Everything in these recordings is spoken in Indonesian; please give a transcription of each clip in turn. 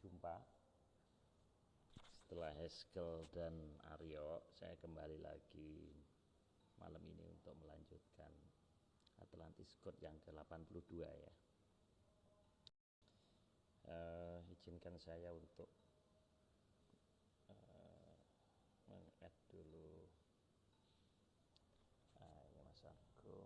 berjumpa. Setelah Heskel dan Aryo, saya kembali lagi malam ini untuk melanjutkan Atlantis Code yang ke-82 ya. Izinkan saya untuk meng-add dulu ini Mas Agung.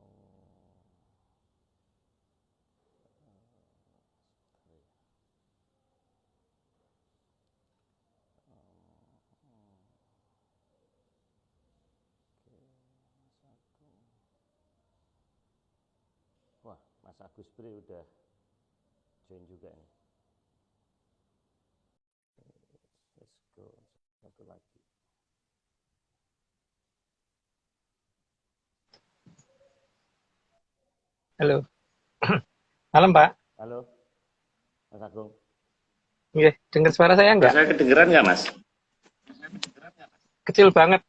Wah, Mas Agus Pri udah join juga nih. Let's go. Satu lagi. Halo. Malam, Pak. Halo, Mas Agung. Iya, dengar suara saya enggak? Saya kedengeran nggak, Mas? Kecil banget.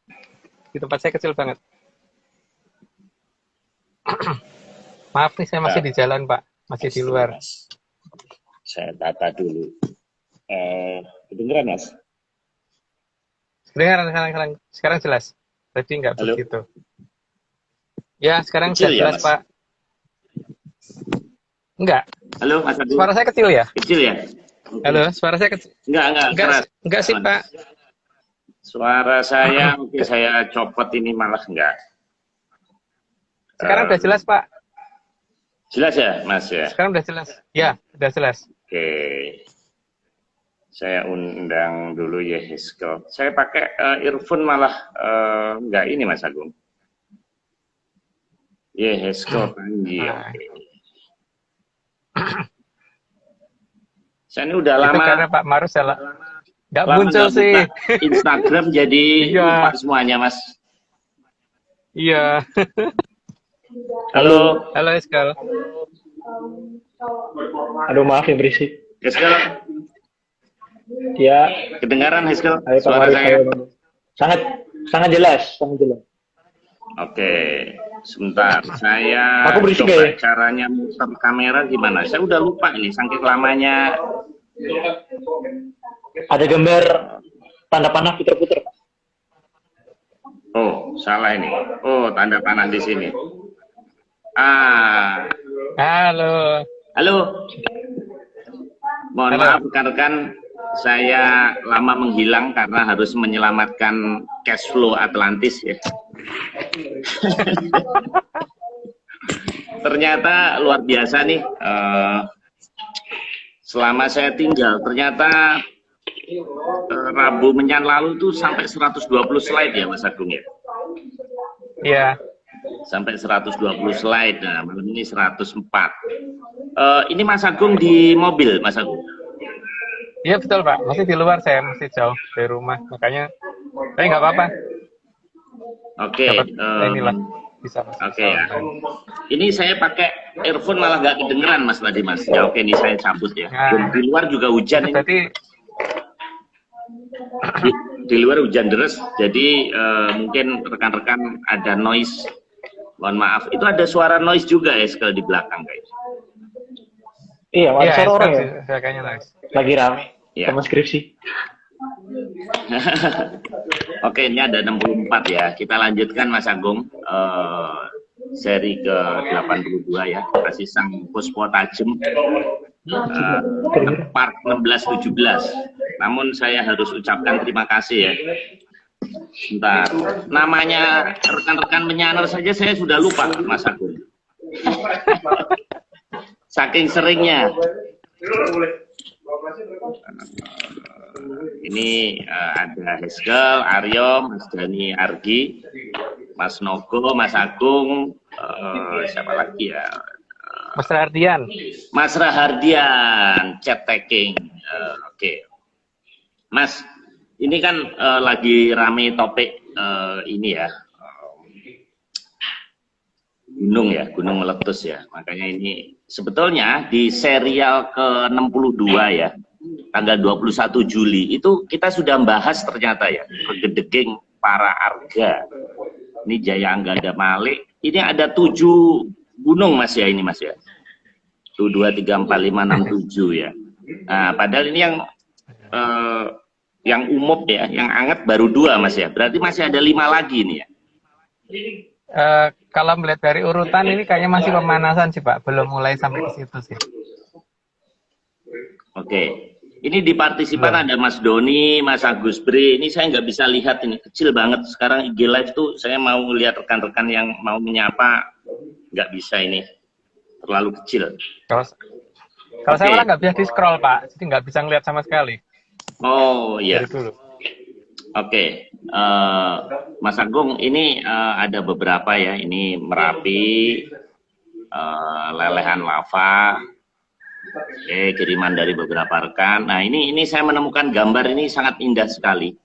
Di tempat saya kecil banget. Maaf nih, saya masih di jalan, Pak. Masih di luar. Mas. Saya tata dulu. Kedengeran, Mas? Sekarang jelas. Tadi enggak Halo? begitu. Ya, sekarang Kecil ya, jelas, Mas? Pak. Enggak. Halo, Mas Agung. Suara saya kecil ya? Kecil ya? Halo, suara saya kecil. Enggak, keras. Enggak sih, Pak. Suara saya, oke, saya copot ini malah enggak. Sekarang udah jelas, Pak. Jelas ya, Mas ya? Sekarang udah jelas. Ya, udah jelas. Oke. Saya undang dulu ya Heskel. Saya pakai earphone malah enggak ini, Mas Agung. Ya Heskel Panji. Oke. Saya ini udah Itu lama. karena Pak Marus salah. Enggak Lama muncul nggak sih. buka Instagram jadi Iya. lupa semuanya, Mas. Iya. Halo. Halo, Eskal. Aduh, maaf ya berisik. Heskel, Ya, kedengaran Heskel? ayo Pak Suara Marus, saya? ayo, Bang. Sangat jelas, sangat jelas. Oke, sebentar. Saya Aku berisik coba nggak ya? caranya muter kamera gimana. Saya udah lupa ini, saking lamanya. Ada gambar tanda panah puter-puter. Oh, salah ini. Oh, tanda panah di sini. Halo. Halo. Mohon Halo. maaf rekan-rekan, saya lama menghilang karena harus menyelamatkan cash flow Atlantis ya. Ternyata luar biasa nih. Selama saya tinggal, ternyata Rabu Menyan lalu itu sampai 120 slide ya Mas Agung ya. Iya. Sampai 120 slide. Nah, malam ini 104. Ini Mas Agung di mobil, Mas Agung. Iya betul, Pak. Masih di luar, saya masih jauh dari rumah. Makanya tapi nggak apa-apa. Oke. Dapat inilah bisa Mas. Oke ya. Ini saya pakai earphone malah nggak kedengeran Mas tadi Mas. Ya oke, ini saya cabut ya. Nah. Di luar juga hujan ini. Berarti Di luar hujan deras, jadi mungkin rekan-rekan ada noise. Mohon maaf. Itu ada suara noise juga ya sekali di belakang guys. Iya, ada iya, suara orang ya. saya kayaknya nice. Lagi rame Iya. sama skripsi. Oke, ini ada 64 ya. Kita lanjutkan Mas Agung. Seri ke-82 ya. Kasih sang Puspo Tajem. Part 16-17. Namun saya harus ucapkan terima kasih ya. Bentar. Namanya rekan-rekan menyaner saja saya sudah lupa Mas Agung. Saking seringnya. Ini ada Heskel, Aryo, Mas Dani Argi, Mas Nogo, Mas Agung, siapa lagi ya? Mas Ardian. Mas Rahardian, chat tagging. Oke. Mas, ini kan lagi rame topik ini ya. Gunung ya, gunung meletus ya. Makanya ini sebetulnya di serial ke-62 ya. Tanggal 21 Juli itu kita sudah bahas ternyata ya, Regedeging para Arga. Ini Jaya Anggada Malik. Ini ada 7 gunung Mas ya, ini Mas ya. 1, 2, 3, 4, 5, 6, 7 ya. Nah, padahal ini yang eh, yang umum ya, yang anget baru 2 Mas ya. Berarti masih ada 5 lagi nih ya. Kalau melihat dari urutan ini kayaknya masih pemanasan sih Pak, belum mulai sampai ke situ sih. Oke. Ini di partisipan ada Mas Doni, Mas Agus Bre. Ini saya nggak bisa lihat, ini kecil banget. Sekarang IG Live tuh saya mau lihat rekan-rekan yang mau menyapa, nggak bisa ini. Terlalu kecil. Kalau saya malah nggak bisa di scroll Pak, jadi nggak bisa ngeliat sama sekali. Oh iya. Dari dulu. Oke. Mas Agung, ini ada beberapa ya. Ini Merapi, lelehan lava. Oke, kiriman dari beberapa rekan. Nah, ini saya menemukan gambar ini sangat indah sekali.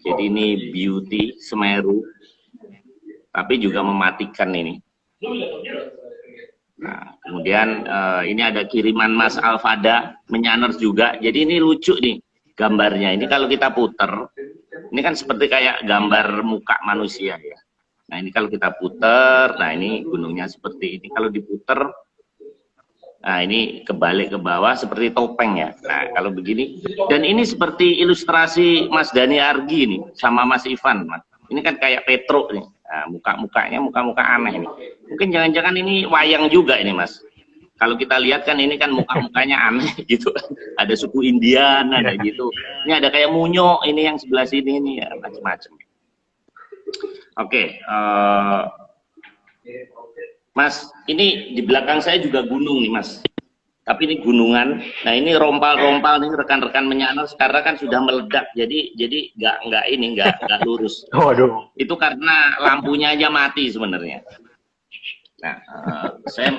Jadi ini beauty Semeru, tapi juga mematikan ini. Nah, kemudian ini ada kiriman Mas Alfada, Menyaners juga. Jadi ini lucu nih gambarnya. Ini kalau kita puter, ini kan seperti kayak gambar muka manusia ya. Nah, ini kalau kita puter, nah ini gunungnya seperti ini. Kalau diputer, nah ini kebalik ke bawah seperti topeng ya. Nah kalau begini, dan ini seperti ilustrasi Mas Dani Argi nih sama Mas Ivan. Ini kan kayak Petro nih. Nah, muka-mukanya muka-muka aneh nih. Mungkin jangan-jangan ini wayang juga ini Mas. Kalau kita lihat kan ini kan muka-mukanya aneh gitu. Ada suku Indian, ada gitu. Ini ada kayak Munyo ini yang sebelah sini nih ya, macam-macam. Oke. Mas, ini di belakang saya juga gunung nih Mas. Tapi ini gunungan. Nah ini rompal-rompal nih rekan-rekan Menyaners karena kan sudah meledak. Jadi nggak lurus. Waduh. Itu karena lampunya aja mati sebenarnya. Nah, saya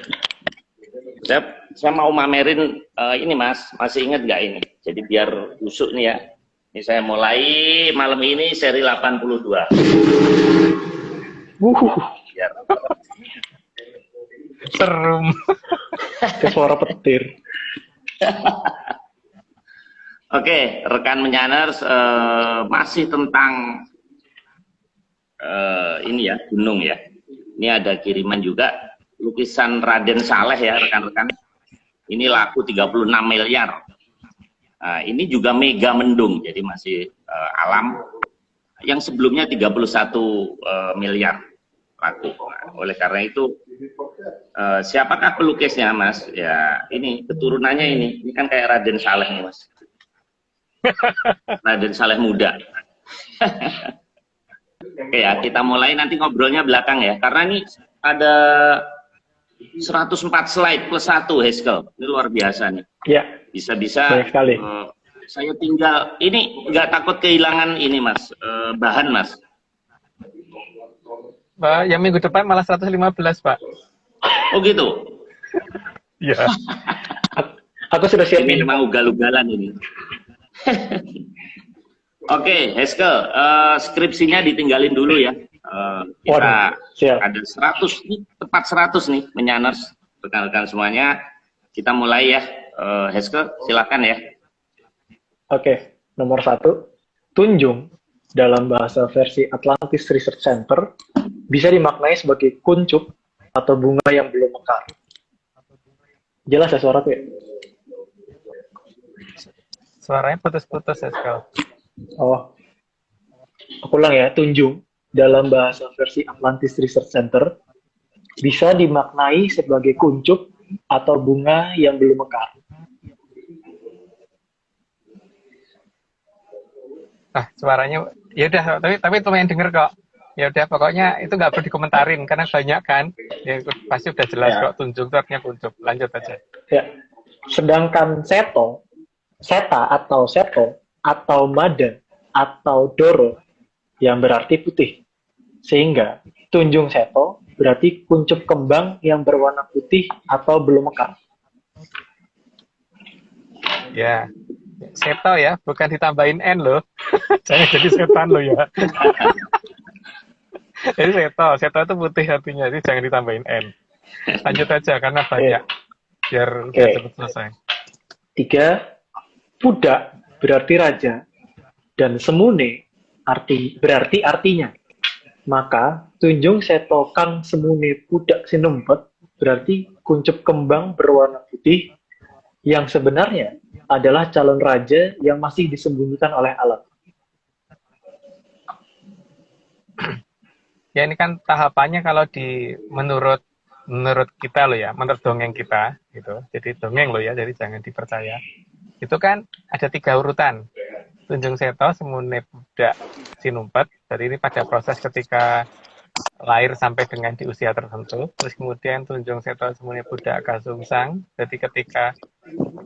mau mamerin ini Mas. Masih ingat nggak ini? Jadi biar busuk nih ya. Ini saya mulai malam ini seri 82. Biar Serum. Kayak suara petir. Oke, rekan Menyaners, masih tentang ini ya, gunung ya. Ini ada kiriman juga, lukisan Raden Saleh ya rekan-rekan. Ini laku 36 miliar. Nah, ini juga mega mendung, jadi masih alam. Yang sebelumnya 31 miliar laku. Nah, oleh karena itu, siapakah pelukisnya Mas? Ya ini keturunannya ini kan kayak Raden Saleh nih Mas. Raden Saleh muda. Oke ya, kita mulai nanti ngobrolnya belakang ya, karena ini ada 104 slide plus 1 Heskel, ini luar biasa nih. Ya. Bisa-bisa saya tinggal, ini nggak takut kehilangan ini Mas, bahan Mas. Pak, yang minggu depan malah 115 Pak. Oh gitu? Iya. Aku sudah siap. Ini memang ugal-ugalan ini. Oke, Heskel, skripsinya ditinggalin dulu ya. Kita ada 100, ini tepat 100 nih, Menyaners, rekan-rekan semuanya. Kita mulai ya, Heskel, silakan ya. Oke, nomor 1, Tunjung dalam bahasa versi Atlantis Research Center bisa dimaknai sebagai kuncup atau bunga yang belum mekar. Jelas ya suara tuh ya? Suaranya putus-putus ya sekali. Oh, aku ulang ya. Tunjung dalam bahasa versi Atlantis Research Center bisa dimaknai sebagai kuncup atau bunga yang belum mekar. Ah, suaranya ya udah, tapi lumayan denger kok. Ya udah, pokoknya itu nggak perlu dikomentarin karena banyak kan. Ya pasti udah jelas Ya. kok, tunjung itu artinya kuncup. Lanjut aja. Ya. Sedangkan seta atau mada atau doro yang berarti putih. Sehingga tunjung seto berarti kuncup kembang yang berwarna putih atau belum mekar. Ya. Seto ya, bukan ditambahin N loh. Jangan jadi setan loh ya. Jadi seto itu putih artinya, jadi jangan ditambahin N. Lanjut aja karena banyak. Biar cepat selesai. 3, pudak berarti raja dan semune berarti artinya. Maka tunjung seto kang semune pudak sinempet berarti kuncup kembang berwarna putih yang sebenarnya adalah calon raja yang masih disembunyikan oleh alam. Ya ini kan tahapannya kalau menurut kita loh ya, menurut dongeng kita gitu. Jadi dongeng loh ya, jadi jangan dipercaya. Itu kan ada 3 urutan. Tunjung Seto, Semune Budak, Sinumpet. Jadi ini pada proses ketika lahir sampai dengan di usia tertentu. Terus kemudian Tunjung Seto, Semune Budak, Kasungsang. Jadi ketika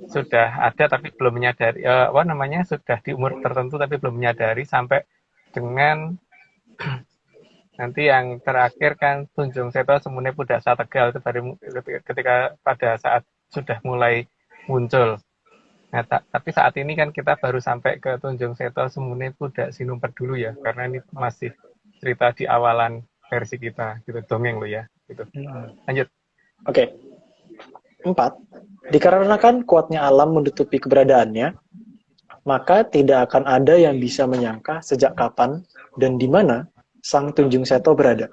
sudah ada tapi belum menyadari, sudah di umur tertentu tapi belum menyadari, sampai dengan nanti yang terakhir kan Tunjung Seto, Semune Budak, Sategal. Itu baru ketika pada saat sudah mulai muncul. Nah, tapi saat ini kan kita baru sampai ke Tunjung Seto, Semune Budak, Sinumpet dulu ya, karena ini masih cerita di awalan versi kita, gitu, dongeng lo ya, gitu. Lanjut. Oke. 4. Dikarenakan kuatnya alam menutupi keberadaannya, maka tidak akan ada yang bisa menyangka sejak kapan dan di mana Sang Tunjung Seto berada.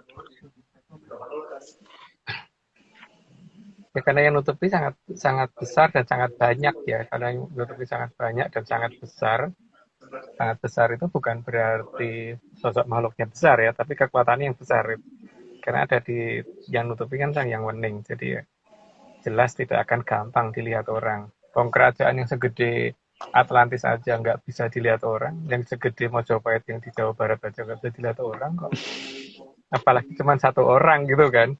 Ya, karena yang nutupi sangat sangat besar dan sangat banyak ya. Karena yang nutupi sangat banyak dan sangat besar. Sangat besar itu bukan berarti sosok makhluknya besar ya, tapi kekuatannya yang besar. Karena ada di yang nutupi kan Sang Yang Wening. Jadi ya, jelas tidak akan gampang dilihat orang. Kerajaan yang segede Atlantis aja nggak bisa dilihat orang, yang segede Mojopahit yang di Jawa Barat aja nggak bisa dilihat orang kok. Apalagi cuma 1 orang gitu kan.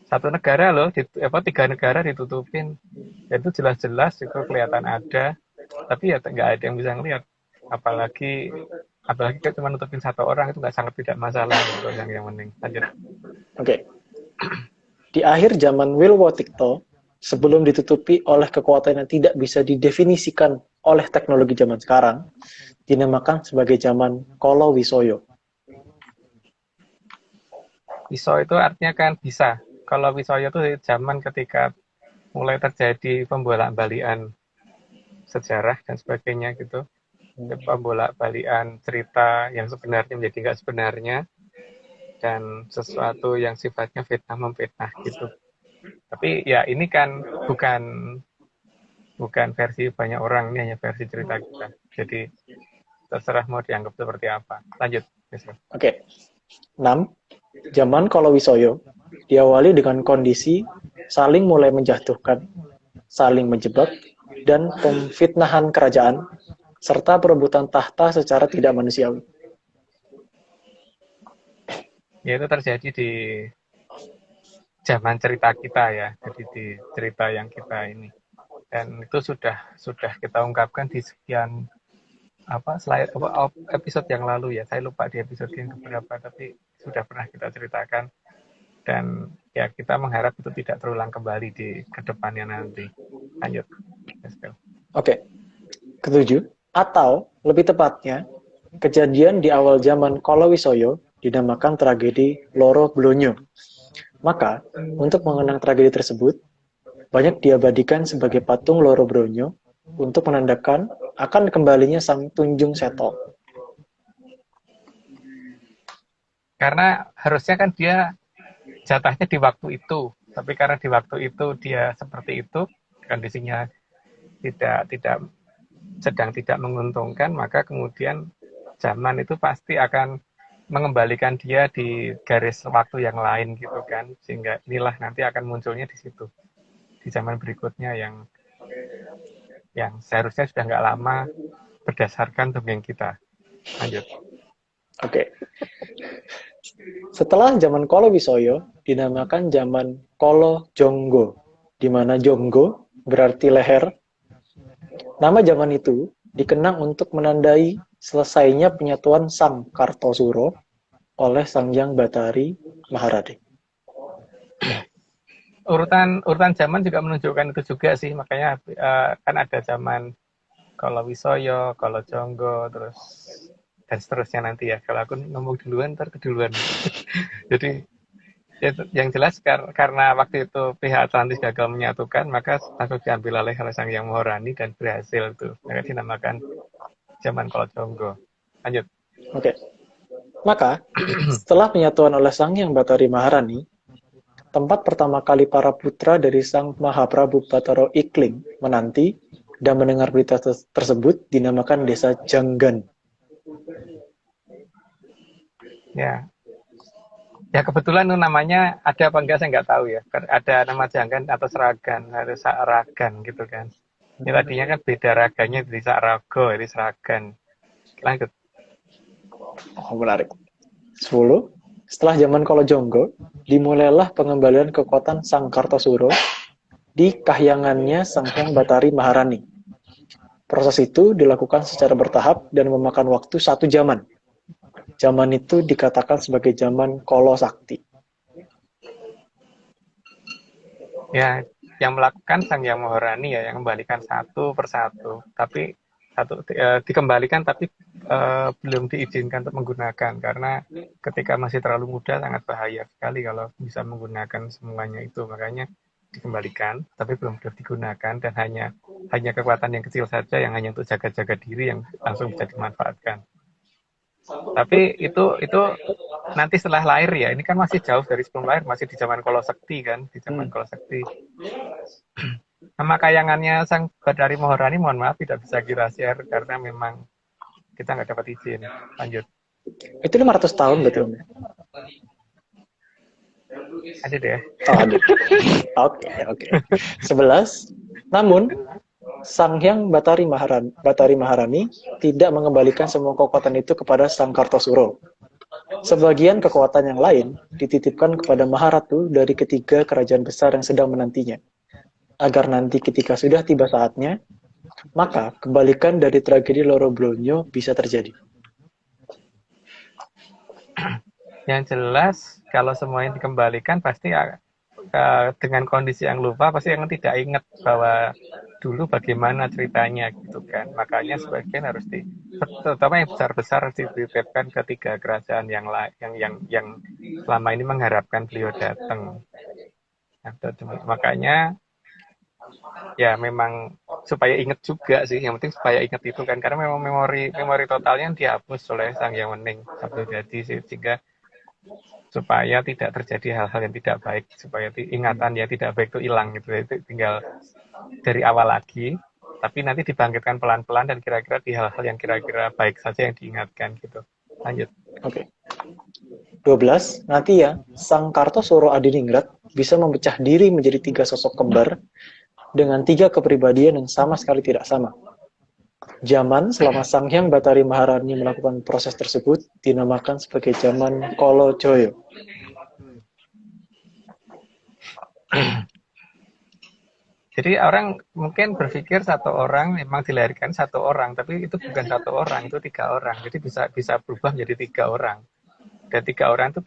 1 negara loh, 3 negara ditutupin. Ya, itu jelas-jelas itu kelihatan ada, tapi ya nggak ada yang bisa ngelihat. Apalagi cuma nutupin 1 orang, itu nggak, sangat tidak masalah gitu, yang penting. Lanjut. Oke. Di akhir zaman Wilwotikto, sebelum ditutupi oleh kekuatan yang tidak bisa didefinisikan oleh teknologi zaman sekarang, dinamakan sebagai zaman Kolo Wisoyo. Wiso itu artinya kan bisa. Kalau Wisoyo itu zaman ketika mulai terjadi pembolak-balikan sejarah dan sebagainya gitu. Pembolak-balikan cerita yang sebenarnya menjadi nggak sebenarnya, dan sesuatu yang sifatnya fitnah memfitnah gitu. Tapi ya ini kan bukan versi banyak orang, ini hanya versi cerita kita. Jadi terserah mau dianggap seperti apa. Lanjut. Oke. 6. Zaman Kolo Wisoyo diawali dengan kondisi saling mulai menjatuhkan, saling menjebak, dan pemfitnahan kerajaan, serta perebutan tahta secara tidak manusiawi. Ya, itu terjadi di zaman cerita kita ya, jadi di cerita yang kita ini. Dan itu sudah kita ungkapkan di sekian episode yang lalu ya. Saya lupa di episode yang keberapa, tapi sudah pernah kita ceritakan. Dan ya kita mengharap itu tidak terulang kembali di kedepannya nanti. Lanjut. Oke. 7. Atau lebih tepatnya, kejadian di awal zaman Kolo Wisoyo dinamakan tragedi Loro Blonyo. Maka, untuk mengenang tragedi tersebut, banyak diabadikan sebagai patung Loro Blonyo untuk menandakan akan kembalinya Sang Tunjung Seto. Karena harusnya kan dia jatahnya di waktu itu, tapi karena di waktu itu dia seperti itu, kondisinya sedang tidak menguntungkan, maka kemudian zaman itu pasti akan mengembalikan dia di garis waktu yang lain gitu kan, sehingga inilah nanti akan munculnya di situ, di zaman berikutnya yang seharusnya sudah nggak lama berdasarkan dongeng kita. Lanjut. Oke. Setelah zaman Kolo Wisoyo, dinamakan zaman Kolo Jonggo, di mana Jonggo berarti leher. Nama zaman itu dikenang untuk menandai selesainya penyatuan Sang Kartosuro oleh Sangjang Batari Maharadi. Urutan zaman juga menunjukkan itu juga sih, makanya kan ada zaman Kolo Wisoyo, Kolo Jonggo, terus dan seterusnya nanti ya. Kalau aku ngomong duluan, ntar keduluan. Jadi yang jelas karena waktu itu pihak Atlantis gagal menyatukan, maka langsung diambil oleh Sang Hyang Maharani dan berhasil tuh. Maka dinamakan zaman Kolo Jonggo. Lanjut. Oke. Maka setelah penyatuan oleh Sang Hyang Batari Maharani, tempat pertama kali para putra dari Sang Mahaprabu Batara Ikling menanti dan mendengar berita tersebut dinamakan desa Janggan. Ya. Ya kebetulan itu namanya ada apa enggak saya nggak tahu ya. Ada nama Janggan atau Seragan, ada Saragan gitu kan. Ya tadinya kan beda raganya dari Sarago, jadi Seragan. Lanjut. Oh, menarik. 10. Setelah zaman Kalajengga, dimulailah pengembalian kekuatan Sang Kartosuro di kahyangannya Sang Hyang Batari Maharani. Proses itu dilakukan secara bertahap dan memakan waktu 1 zaman. Zaman itu dikatakan sebagai zaman Kolo Sakti. Ya, yang melakukan Sang Hyang Maharani ya, yang kembalikan satu persatu. Tapi dikembalikan tapi belum diizinkan untuk menggunakan karena ketika masih terlalu muda sangat bahaya sekali kalau bisa menggunakan semuanya itu. Makanya dikembalikan tapi belum digunakan dan hanya kekuatan yang kecil saja yang hanya untuk jaga-jaga diri yang langsung bisa dimanfaatkan. Tapi itu nanti setelah lahir ya, ini kan masih jauh dari sebelum lahir, masih di zaman Kolo Sakti kan, di zaman Kolo Sakti. Nama kayangannya Sang Batari Maharani, mohon maaf tidak bisa kita share karena memang kita nggak dapat izin. Lanjut. Itu 500 tahun betul? Ada deh. Oh, ada. Oke. 11. Namun, Sang Hyang Batari Maharani tidak mengembalikan semua kekuatan itu kepada Sang Kartosuro. Sebagian kekuatan yang lain dititipkan kepada Maharatu dari ketiga kerajaan besar yang sedang menantinya. Agar nanti ketika sudah tiba saatnya, maka kebalikan dari tragedi Loro-Blonyo bisa terjadi. Yang jelas, kalau semuanya dikembalikan pasti dengan kondisi yang lupa, pasti yang tidak ingat bahwa dulu bagaimana ceritanya gitu kan. Makanya sebagian harus terutama yang besar-besar dititipkan ke 3 kerajaan yang selama ini mengharapkan beliau datang. Makanya ya memang supaya ingat juga sih, yang penting supaya ingat itu kan, karena memang memori totalnya dihapus oleh Sang Hyang Wening Sabdo Dadi sehingga supaya tidak terjadi hal-hal yang tidak baik, supaya ingatan yang tidak baik itu hilang gitu. Itu tinggal dari awal lagi, tapi nanti dibangkitkan pelan-pelan dan kira-kira di hal-hal yang kira-kira baik saja yang diingatkan gitu. Lanjut. Oke. 12. Nanti ya, Sang Kartosuro Adiningrat bisa memecah diri menjadi 3 sosok kembar dengan 3 kepribadian yang sama sekali tidak sama. Zaman selama Sang Hyang Batari Maharani melakukan proses tersebut dinamakan sebagai zaman Kolo Joyo. Jadi orang mungkin berpikir satu orang memang dilahirkan satu orang, tapi itu bukan satu orang, itu 3 orang. Jadi bisa berubah menjadi 3 orang. Dan 3 orang itu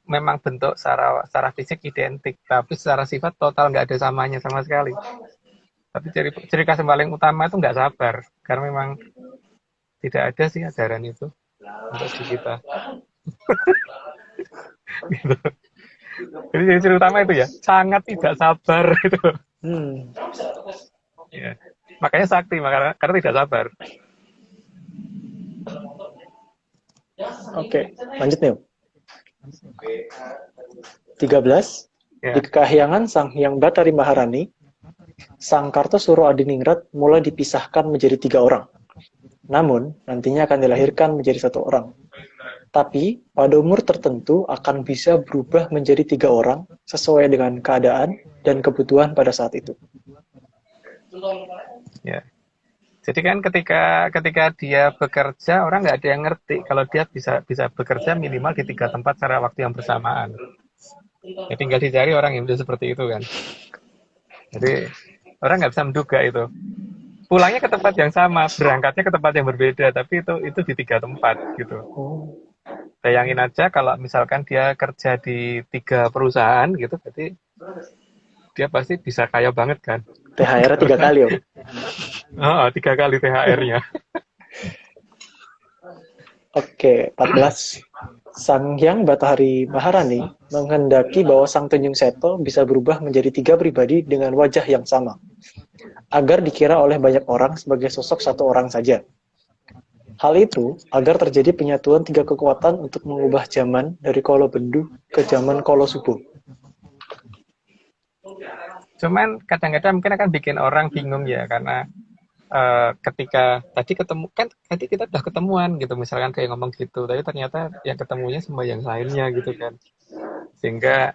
memang bentuk secara fisik identik, tapi secara sifat total nggak ada samanya sama sekali. Tapi ciri khas yang paling utama itu nggak sabar, karena memang tidak ada sih ajaran itu untuk di kita. Gitu. Jadi ciri utama itu ya, sangat tidak sabar itu. Ya. Makanya sakti, karena tidak sabar. Oke, lanjut nih. 13. Ya. Di kahyangan Sang Hyang Batari Maharani, Sang Kartosuro Adiningrat mulai dipisahkan menjadi 3 orang. Namun, nantinya akan dilahirkan menjadi 1 orang. Tapi, pada umur tertentu akan bisa berubah menjadi 3 orang sesuai dengan keadaan dan kebutuhan pada saat itu. Ya. Jadi kan ketika dia bekerja, orang nggak ada yang ngerti kalau dia bisa bekerja minimal di 3 tempat secara waktu yang bersamaan. Ya, tinggal dicari orang yang bisa seperti itu kan. Jadi orang nggak bisa menduga itu. Pulangnya ke tempat yang sama, berangkatnya ke tempat yang berbeda, tapi itu di 3 tempat gitu. Bayangin aja kalau misalkan dia kerja di 3 perusahaan gitu, berarti dia pasti bisa kaya banget kan. THR-nya 3 kali ya? 3 kali THR-nya. Oke, 14. Sang Hyang Batari Maharani menghendaki bahwa Sang Tunjung Seto bisa berubah menjadi 3 pribadi dengan wajah yang sama, agar dikira oleh banyak orang sebagai sosok 1 orang saja. Hal itu agar terjadi penyatuan 3 kekuatan untuk mengubah zaman dari Kolo Bendu ke zaman Kolo Subo. Cuman kadang-kadang mungkin akan bikin orang bingung ya, karena ketika tadi ketemu kan tadi kita udah ketemuan gitu misalkan kayak ngomong gitu tapi ternyata yang ketemunya semua yang lainnya gitu kan sehingga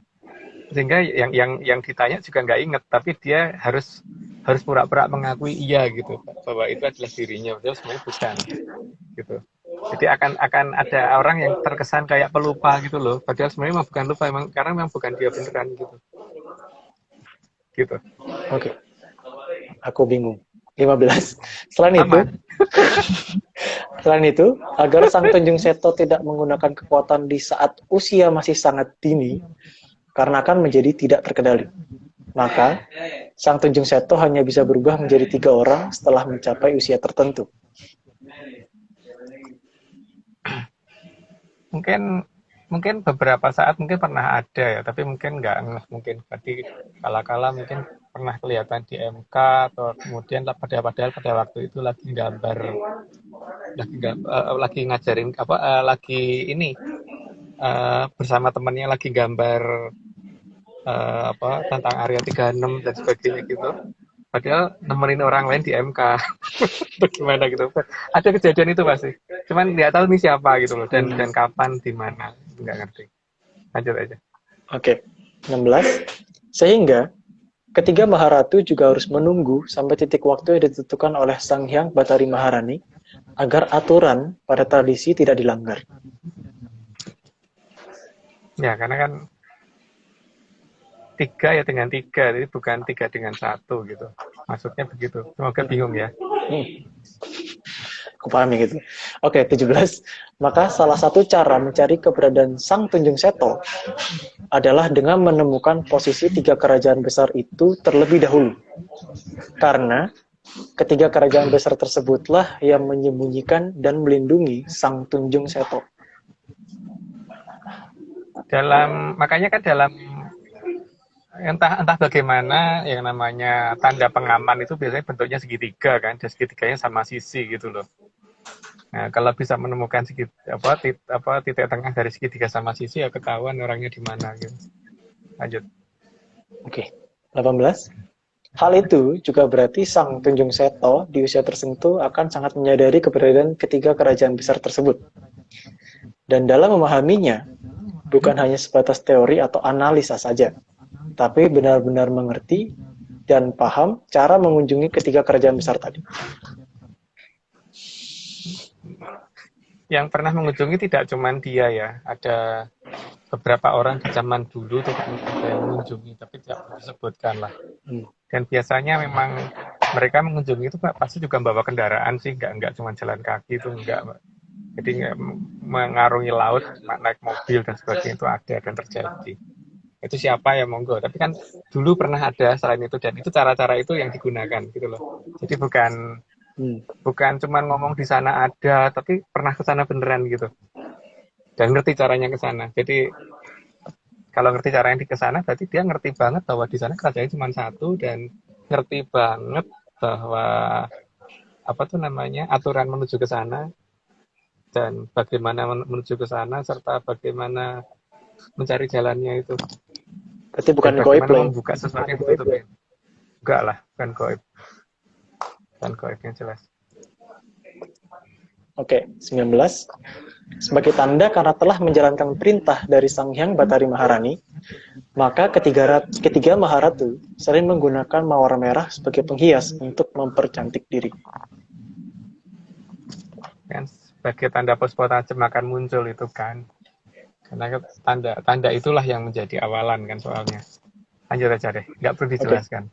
sehingga yang ditanya juga nggak inget tapi dia harus harus pura-pura mengakui iya gitu bahwa itu adalah dirinya padahal sebenarnya bukan gitu jadi akan ada orang yang terkesan kayak pelupa gitu loh padahal sebenarnya memang bukan lupa emang karena memang bukan dia beneran gitu gitu Oke, aku bingung. 15. Selain itu, aman. selain itu, agar Sang Tunjung Seto tidak menggunakan kekuatan di saat usia masih sangat dini, karena akan menjadi tidak terkendali. Maka, Sang Tunjung Seto hanya bisa berubah menjadi 3 orang setelah mencapai usia tertentu. Mungkin beberapa saat mungkin pernah ada ya tapi mungkin nggak ngeh mungkin berarti kala-kala mungkin pernah kelihatan di MK atau kemudian padahal pada waktu itu lagi gambar lagi ngajarin apa lagi ini bersama temannya lagi gambar apa tentang area 36 dan sebagainya gitu padahal nemenin orang lain di MK atau gimana gitu ada kejadian itu pasti cuman nggak tahu ini siapa gitu loh dan kapan di mana nggak ngerti lanjut aja. Oke, 16. Sehingga, ketiga Maharatu juga harus menunggu sampai titik waktu yang ditentukan oleh Sang Hyang Bathari Maharani agar aturan pada tradisi tidak dilanggar. Ya karena kan 3 ya dengan 3 jadi bukan 3 dengan 1 gitu maksudnya begitu semoga bingung ya. Aku pahami gitu. Oke, 17. Maka salah satu cara mencari keberadaan Sang Tunjung Seto adalah dengan menemukan posisi 3 kerajaan besar itu terlebih dahulu. Karena ketiga kerajaan besar tersebutlah yang menyembunyikan dan melindungi Sang Tunjung Seto. Makanya kan dalam entah bagaimana yang namanya tanda pengaman itu biasanya bentuknya segitiga kan, dan segitiganya sama sisi gitu loh. Nah, kalau bisa menemukan titik tengah dari segitiga sama sisi ya ketahuan orangnya di mana gitu. Lanjut. Oke, 18. Hal itu juga berarti Sang Tunjung Seto di usia tertentu akan sangat menyadari keberadaan ketiga kerajaan besar tersebut. Dan dalam memahaminya, bukan hanya sebatas teori atau analisa saja, tapi benar-benar mengerti dan paham cara mengunjungi ketiga kerajaan besar tadi. Yang pernah mengunjungi tidak cuma dia ya, ada beberapa orang di zaman dulu tuh yang mengunjungi, tapi tidak disebutkan lah. Dan biasanya memang mereka mengunjungi itu pasti juga membawa kendaraan sih, nggak cuma jalan kaki itu enggak. Jadi nggak mengarungi laut, naik mobil dan sebagainya itu ada dan terjadi. Itu siapa ya monggo. Tapi kan dulu pernah ada selain itu dan itu cara-cara itu yang digunakan gitu loh. Jadi bukan cuma ngomong di sana ada, tapi pernah ke sana beneran gitu. Dan ngerti caranya ke sana. Jadi kalau ngerti caranya ke sana, berarti dia ngerti banget bahwa di sana kerajaannya cuma satu dan ngerti banget bahwa aturan menuju ke sana dan bagaimana menuju ke sana serta bagaimana mencari jalannya itu. Berarti bukan dan goib bagaimana lah. membuka sesuatu yang ditutupin. Enggak lah, bukan goib. Bukan goib yang jelas. Oke, 19. Sebagai tanda karena telah menjalankan perintah dari Sang Hyang Bathari Maharani, maka ketiga Maharatu sering menggunakan mawar merah sebagai penghias untuk mempercantik diri. Kan sebagai tanda puspa tajam akan muncul itu kan. Karena tanda itulah yang menjadi awalan kan soalnya. Lanjut aja deh, nggak perlu dijelaskan.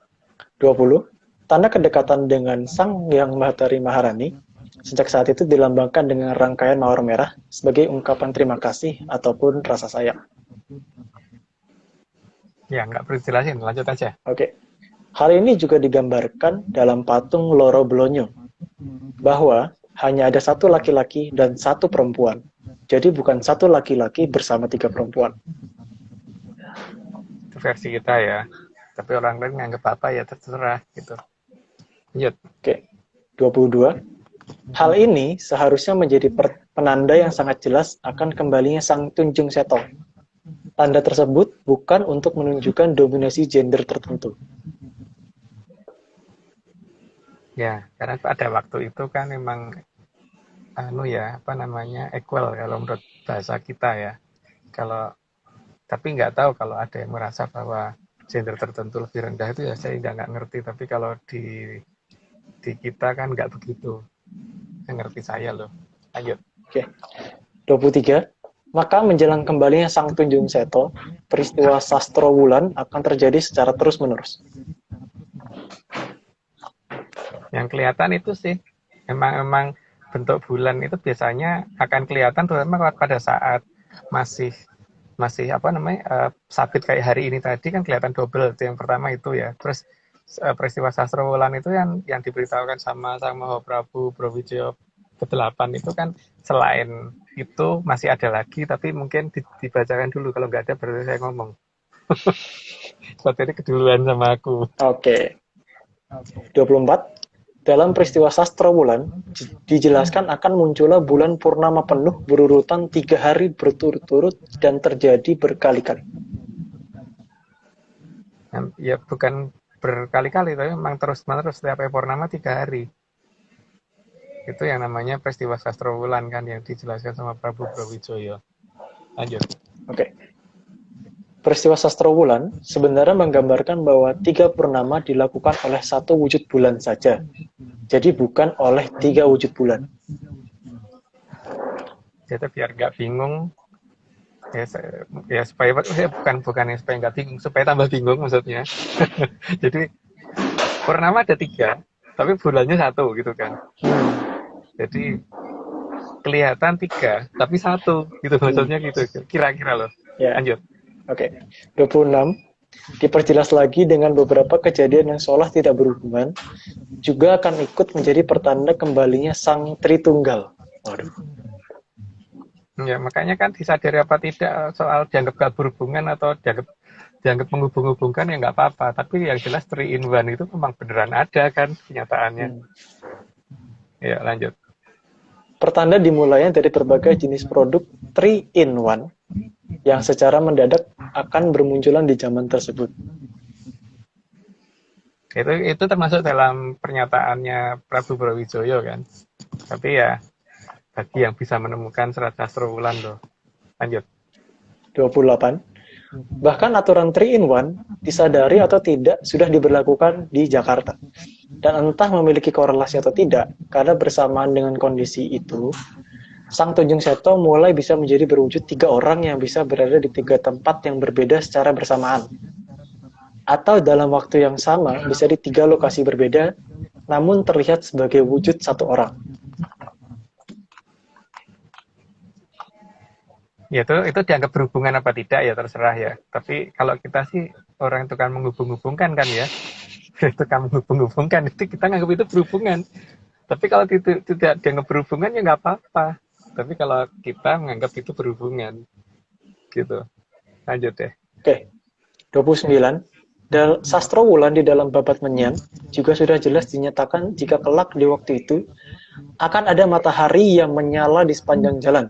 20. Tanda kedekatan dengan Sang Hyang Bathari Maharani sejak saat itu dilambangkan dengan rangkaian mawar merah sebagai ungkapan terima kasih ataupun rasa sayang. Ya, nggak perlu dijelasin, lanjut aja. Oke. Hal ini juga digambarkan dalam patung Loro Blonyo, bahwa hanya ada satu laki-laki dan satu perempuan. Jadi bukan satu laki-laki bersama 3 perempuan. Itu versi kita ya. Tapi orang lain nganggap apa ya terserah gitu. Lanjut. Oke. 22. Hal ini seharusnya menjadi penanda yang sangat jelas akan kembalinya Sang Tunjung Seto. Tanda tersebut bukan untuk menunjukkan dominasi gender tertentu. Ya, karena pada waktu itu kan memang equal kalau menurut bahasa kita ya. Kalau tapi nggak tahu kalau ada yang merasa bahwa gender tertentu lebih rendah itu ya saya nggak ngerti. Tapi kalau di kita kan nggak begitu. Yang ngerti saya loh. Lanjut. Oke. 23. Maka menjelang kembalinya Sang Tunjung Seto, peristiwa Sastro Wulan akan terjadi secara terus-menerus. Yang kelihatan itu sih memang bentuk bulan itu biasanya akan kelihatan terutama pada saat masih sabit kayak hari ini tadi kan kelihatan double. Itu yang pertama itu ya. Terus peristiwa Sastro Wulan itu yang diberitahukan sama Sang Mahaprabu Brawijaya ke-8 itu kan selain itu masih ada lagi, tapi mungkin dibacakan dulu. Kalau nggak ada berarti saya ngomong. Seperti ini keduluan sama aku. Oke. 24. Dalam peristiwa Sastro Wulan, dijelaskan akan munculnya bulan purnama penuh berurutan 3 hari berturut-turut dan terjadi berkali-kali. Ya bukan berkali-kali, tapi memang terus-menerus setiap purnama 3 hari. Itu yang namanya peristiwa Sastro Wulan kan yang dijelaskan sama Prabu Brawijaya. Lanjut. Oke. Peristiwa Sastro Wulan sebenarnya menggambarkan bahwa 3 purnama dilakukan oleh 1 wujud bulan saja. Jadi bukan oleh 3 wujud bulan. Jadi biar nggak bingung, ya supaya bukan yang supaya nggak bingung, supaya tambah bingung maksudnya. Jadi purnama ada 3, tapi bulannya 1 gitu kan. Jadi kelihatan 3, tapi 1 gitu maksudnya gitu. Kira-kira loh. Ya. Lanjut. Oke. 26. Diperjelas lagi dengan beberapa kejadian yang seolah tidak berhubungan, juga akan ikut menjadi pertanda kembalinya Sang Tritunggal. Waduh. Ya, makanya kan disadari apa tidak soal dianggap gak berhubungan atau dianggap menghubung-hubungkan ya nggak apa-apa. Tapi yang jelas 3 in 1 itu memang beneran ada kan kenyataannya. Ya, lanjut. Pertanda dimulainya dari berbagai jenis produk 3 in 1 yang secara mendadak akan bermunculan di zaman tersebut. Itu termasuk dalam pernyataannya Prabu Brawijaya kan. Tapi ya bagi yang bisa menemukan Serat Sastro Wulan loh. Lanjut. 28. Bahkan aturan 3 in 1 disadari atau tidak sudah diberlakukan di Jakarta. Dan entah memiliki korelasi atau tidak, karena bersamaan dengan kondisi itu, Sang Tunjung Seto mulai bisa menjadi berwujud 3 orang yang bisa berada di 3 tempat yang berbeda secara bersamaan. Atau dalam waktu yang sama bisa di 3 lokasi berbeda, namun terlihat sebagai wujud 1 orang. Ya itu dianggap berhubungan apa tidak ya terserah ya. Tapi kalau kita sih orang itu kan menghubung-hubungkan kan ya. Itu kan menghubung-hubungkan, itu kita nganggap itu berhubungan. Tapi kalau tidak dianggap berhubungan ya nggak apa-apa. Tapi kalau kita menganggap itu berhubungan, gitu. Lanjut deh. Oke. 29. Sastro Wulan di dalam Babat Menyan juga sudah jelas dinyatakan jika kelak di waktu itu akan ada matahari yang menyala di sepanjang jalan.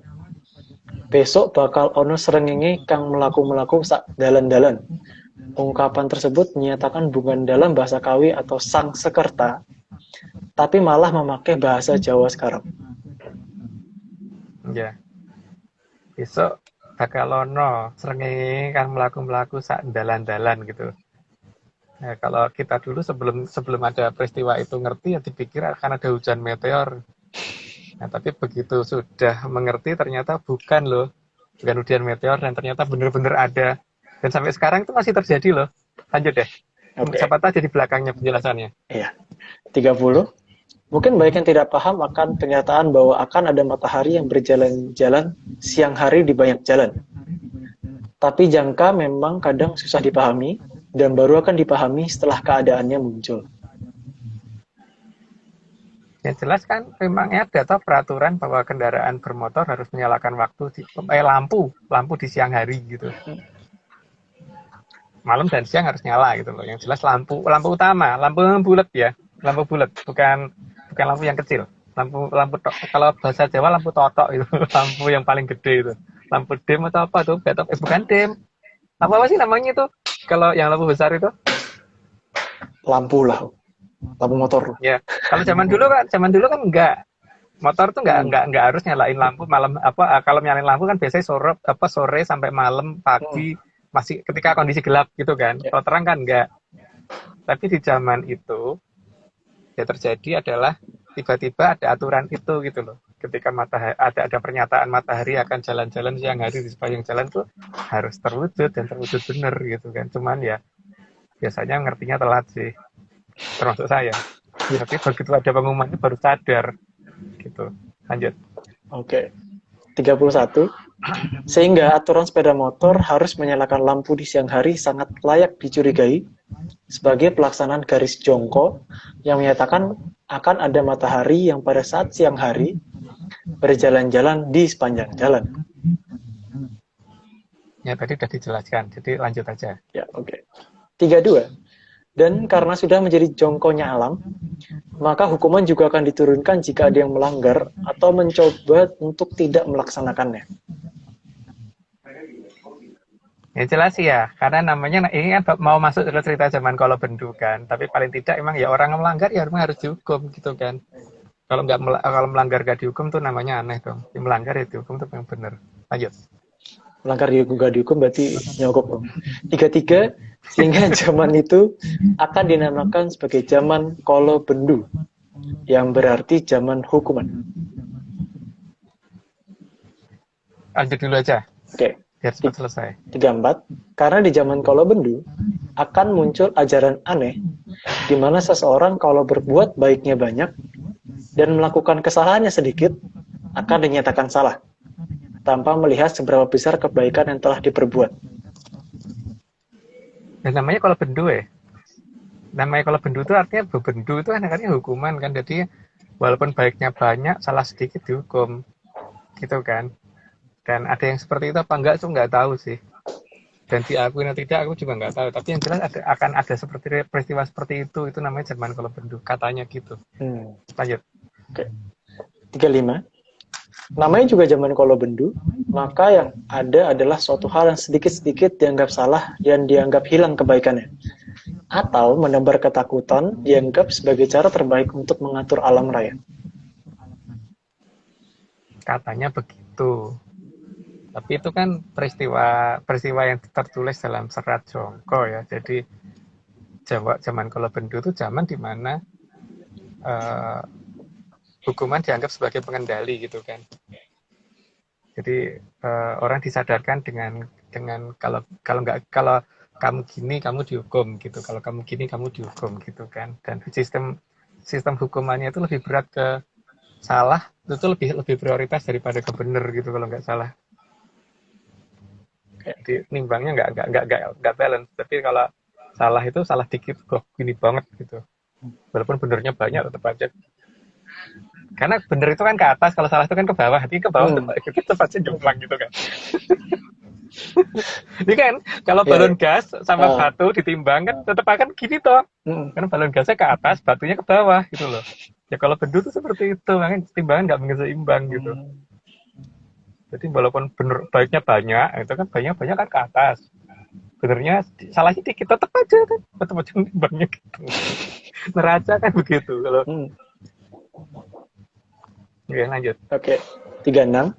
Besok bakal ono srengenge kang melaku-melaku sak dalan-dalan. Ungkapan tersebut menyatakan bukan dalam bahasa Kawi atau Sang Sekerta, tapi malah memakai bahasa Jawa sekarang. Ya. Besok bakal ono srengenge kang melaku-melaku sak dalan-dalan gitu. Nah, kalau kita dulu sebelum ada peristiwa itu ngerti ya dipikir akan ada hujan meteor. Nah, tapi begitu sudah mengerti ternyata bukan hujan meteor dan ternyata benar-benar ada. Dan sampai sekarang itu masih terjadi loh. Lanjut deh. Okay. Siapa tahu jadi belakangnya penjelasannya. Iya. 30. Mungkin banyak yang tidak paham akan pernyataan bahwa akan ada matahari yang berjalan-jalan siang hari di banyak jalan. Tapi jangka memang kadang susah dipahami dan baru akan dipahami setelah keadaannya muncul. Yang jelas kan memang ada peraturan bahwa kendaraan bermotor harus menyalakan lampu di siang hari gitu. Malam dan siang harus nyala gitu loh. Yang jelas lampu utama, lampu bulat ya, lampu bulat, bukan lampu yang kecil. Lampu kalau bahasa Jawa lampu totok itu, lampu yang paling gede itu. Lampu dim atau apa tuh? Bukan dim. Apa sih namanya itu? Kalau yang lampu besar itu? Lampu lah. lampu motor. Ya, kalau zaman dulu kan enggak. Motor tuh enggak harus nyalain lampu malam kalau nyalain lampu kan biasanya sore sampai malam, pagi masih ketika kondisi gelap gitu kan. Ya. Kalau terang kan enggak. Tapi di zaman itu yang terjadi adalah tiba-tiba ada aturan itu gitu loh. Ketika ada pernyataan matahari akan jalan-jalan siang hari di sepanjang jalan tuh harus terwujud dan terwujud benar gitu kan. Cuman ya biasanya ngertinya telat sih, termasuk saya. Tapi begitu ada pengumumannya baru sadar gitu. Lanjut. Oke. 31. Sehingga aturan sepeda motor harus menyalakan lampu di siang hari sangat layak dicurigai sebagai pelaksanaan garis jongko yang menyatakan akan ada matahari yang pada saat siang hari berjalan-jalan di sepanjang jalan. Ya tadi sudah dijelaskan, jadi lanjut aja. Ya, oke. 32. Dan karena sudah menjadi jongkonya alam, maka hukuman juga akan diturunkan jika ada yang melanggar atau mencoba untuk tidak melaksanakannya. Ya jelas ya, karena namanya ini kan mau masuk dalam cerita zaman kalau bendu kan, tapi paling tidak emang ya orang yang melanggar ya harus dihukum gitu kan. Kalau melanggar gak dihukum tuh namanya aneh dong. Yang melanggar ya dihukum tuh yang benar. Lanjut. Melanggar gak dihukum berarti nyogok. 33. Sehingga zaman itu akan dinamakan sebagai zaman kolo bendu, yang berarti zaman hukuman. Lanjut dulu aja. Oke. Biar cepat selesai. 34. Karena di zaman kolo bendu akan muncul ajaran aneh di mana seseorang kalau berbuat baiknya banyak dan melakukan kesalahannya sedikit akan dinyatakan salah tanpa melihat seberapa besar kebaikan yang telah diperbuat. Dan namanya kalau bendu ya. Namanya kalau bendu itu artinya bendu itu kan artinya hukuman kan. Jadi walaupun baiknya banyak, salah sedikit dihukum. Gitu kan. Dan ada yang seperti itu apa enggak tuh nggak tahu sih. Dan diakui atau tidak aku juga nggak tahu. Tapi yang jelas akan ada seperti peristiwa seperti itu namanya zaman kalau bendu. Katanya gitu. Lanjut. Oke. 35. Namanya juga zaman kolo bendu, maka yang ada adalah suatu hal yang sedikit-sedikit dianggap salah dan dianggap hilang kebaikannya. Atau menebar ketakutan dianggap sebagai cara terbaik untuk mengatur alam raya. Katanya begitu. Tapi itu kan peristiwa yang tertulis dalam serat jongko ya. Jadi zaman kolo bendu itu zaman di mana hukuman dianggap sebagai pengendali gitu kan. Jadi orang disadarkan dengan kalau kamu gini kamu dihukum gitu. Kalau kamu gini kamu dihukum gitu kan. Dan sistem hukumannya itu lebih berat ke salah, itu lebih prioritas daripada ke benar gitu kalau nggak salah. Jadi nimbangnya nggak balance. Tapi kalau salah itu salah dikit kok gini banget gitu. Walaupun benernya banyak tetap aja. Karena bener itu kan ke atas, kalau salah itu kan ke bawah. Jadi ke bawah tetap aja jomplang gitu kan. Ini kan kalau balon gas sama batu ditimbang kan tetap akan gini toh. Karena balon gasnya ke atas, batunya ke bawah gitu loh. Ya kalau bendu tuh seperti itu, makanya timbangan nggak mungkin seimbang gitu. Jadi walaupun bener baiknya banyak, itu kan banyak kan ke atas. Benernya salahnya dikit tetap aja timbangnya gitu. Neraca kan begitu kalau. Oke, lanjut. Oke, 36.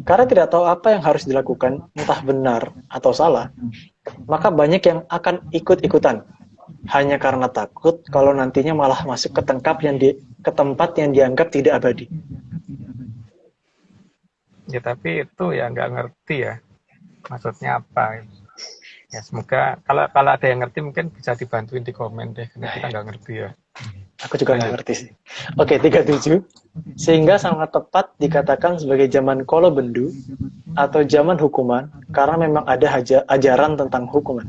Karena tidak tahu apa yang harus dilakukan, entah benar atau salah, maka banyak yang akan ikut-ikutan. Hanya karena takut kalau nantinya malah masuk ke tempat yang dianggap tidak abadi. Ya tapi itu ya nggak ngerti ya. Maksudnya apa? Ya semoga kalau ada yang ngerti mungkin bisa dibantuin di komen deh. Karena kita nggak ngerti ya. Aku juga nggak ngerti sih. Oke, 37. Sehingga sangat tepat dikatakan sebagai zaman kolo bendu atau zaman hukuman karena memang ada ajaran tentang hukuman.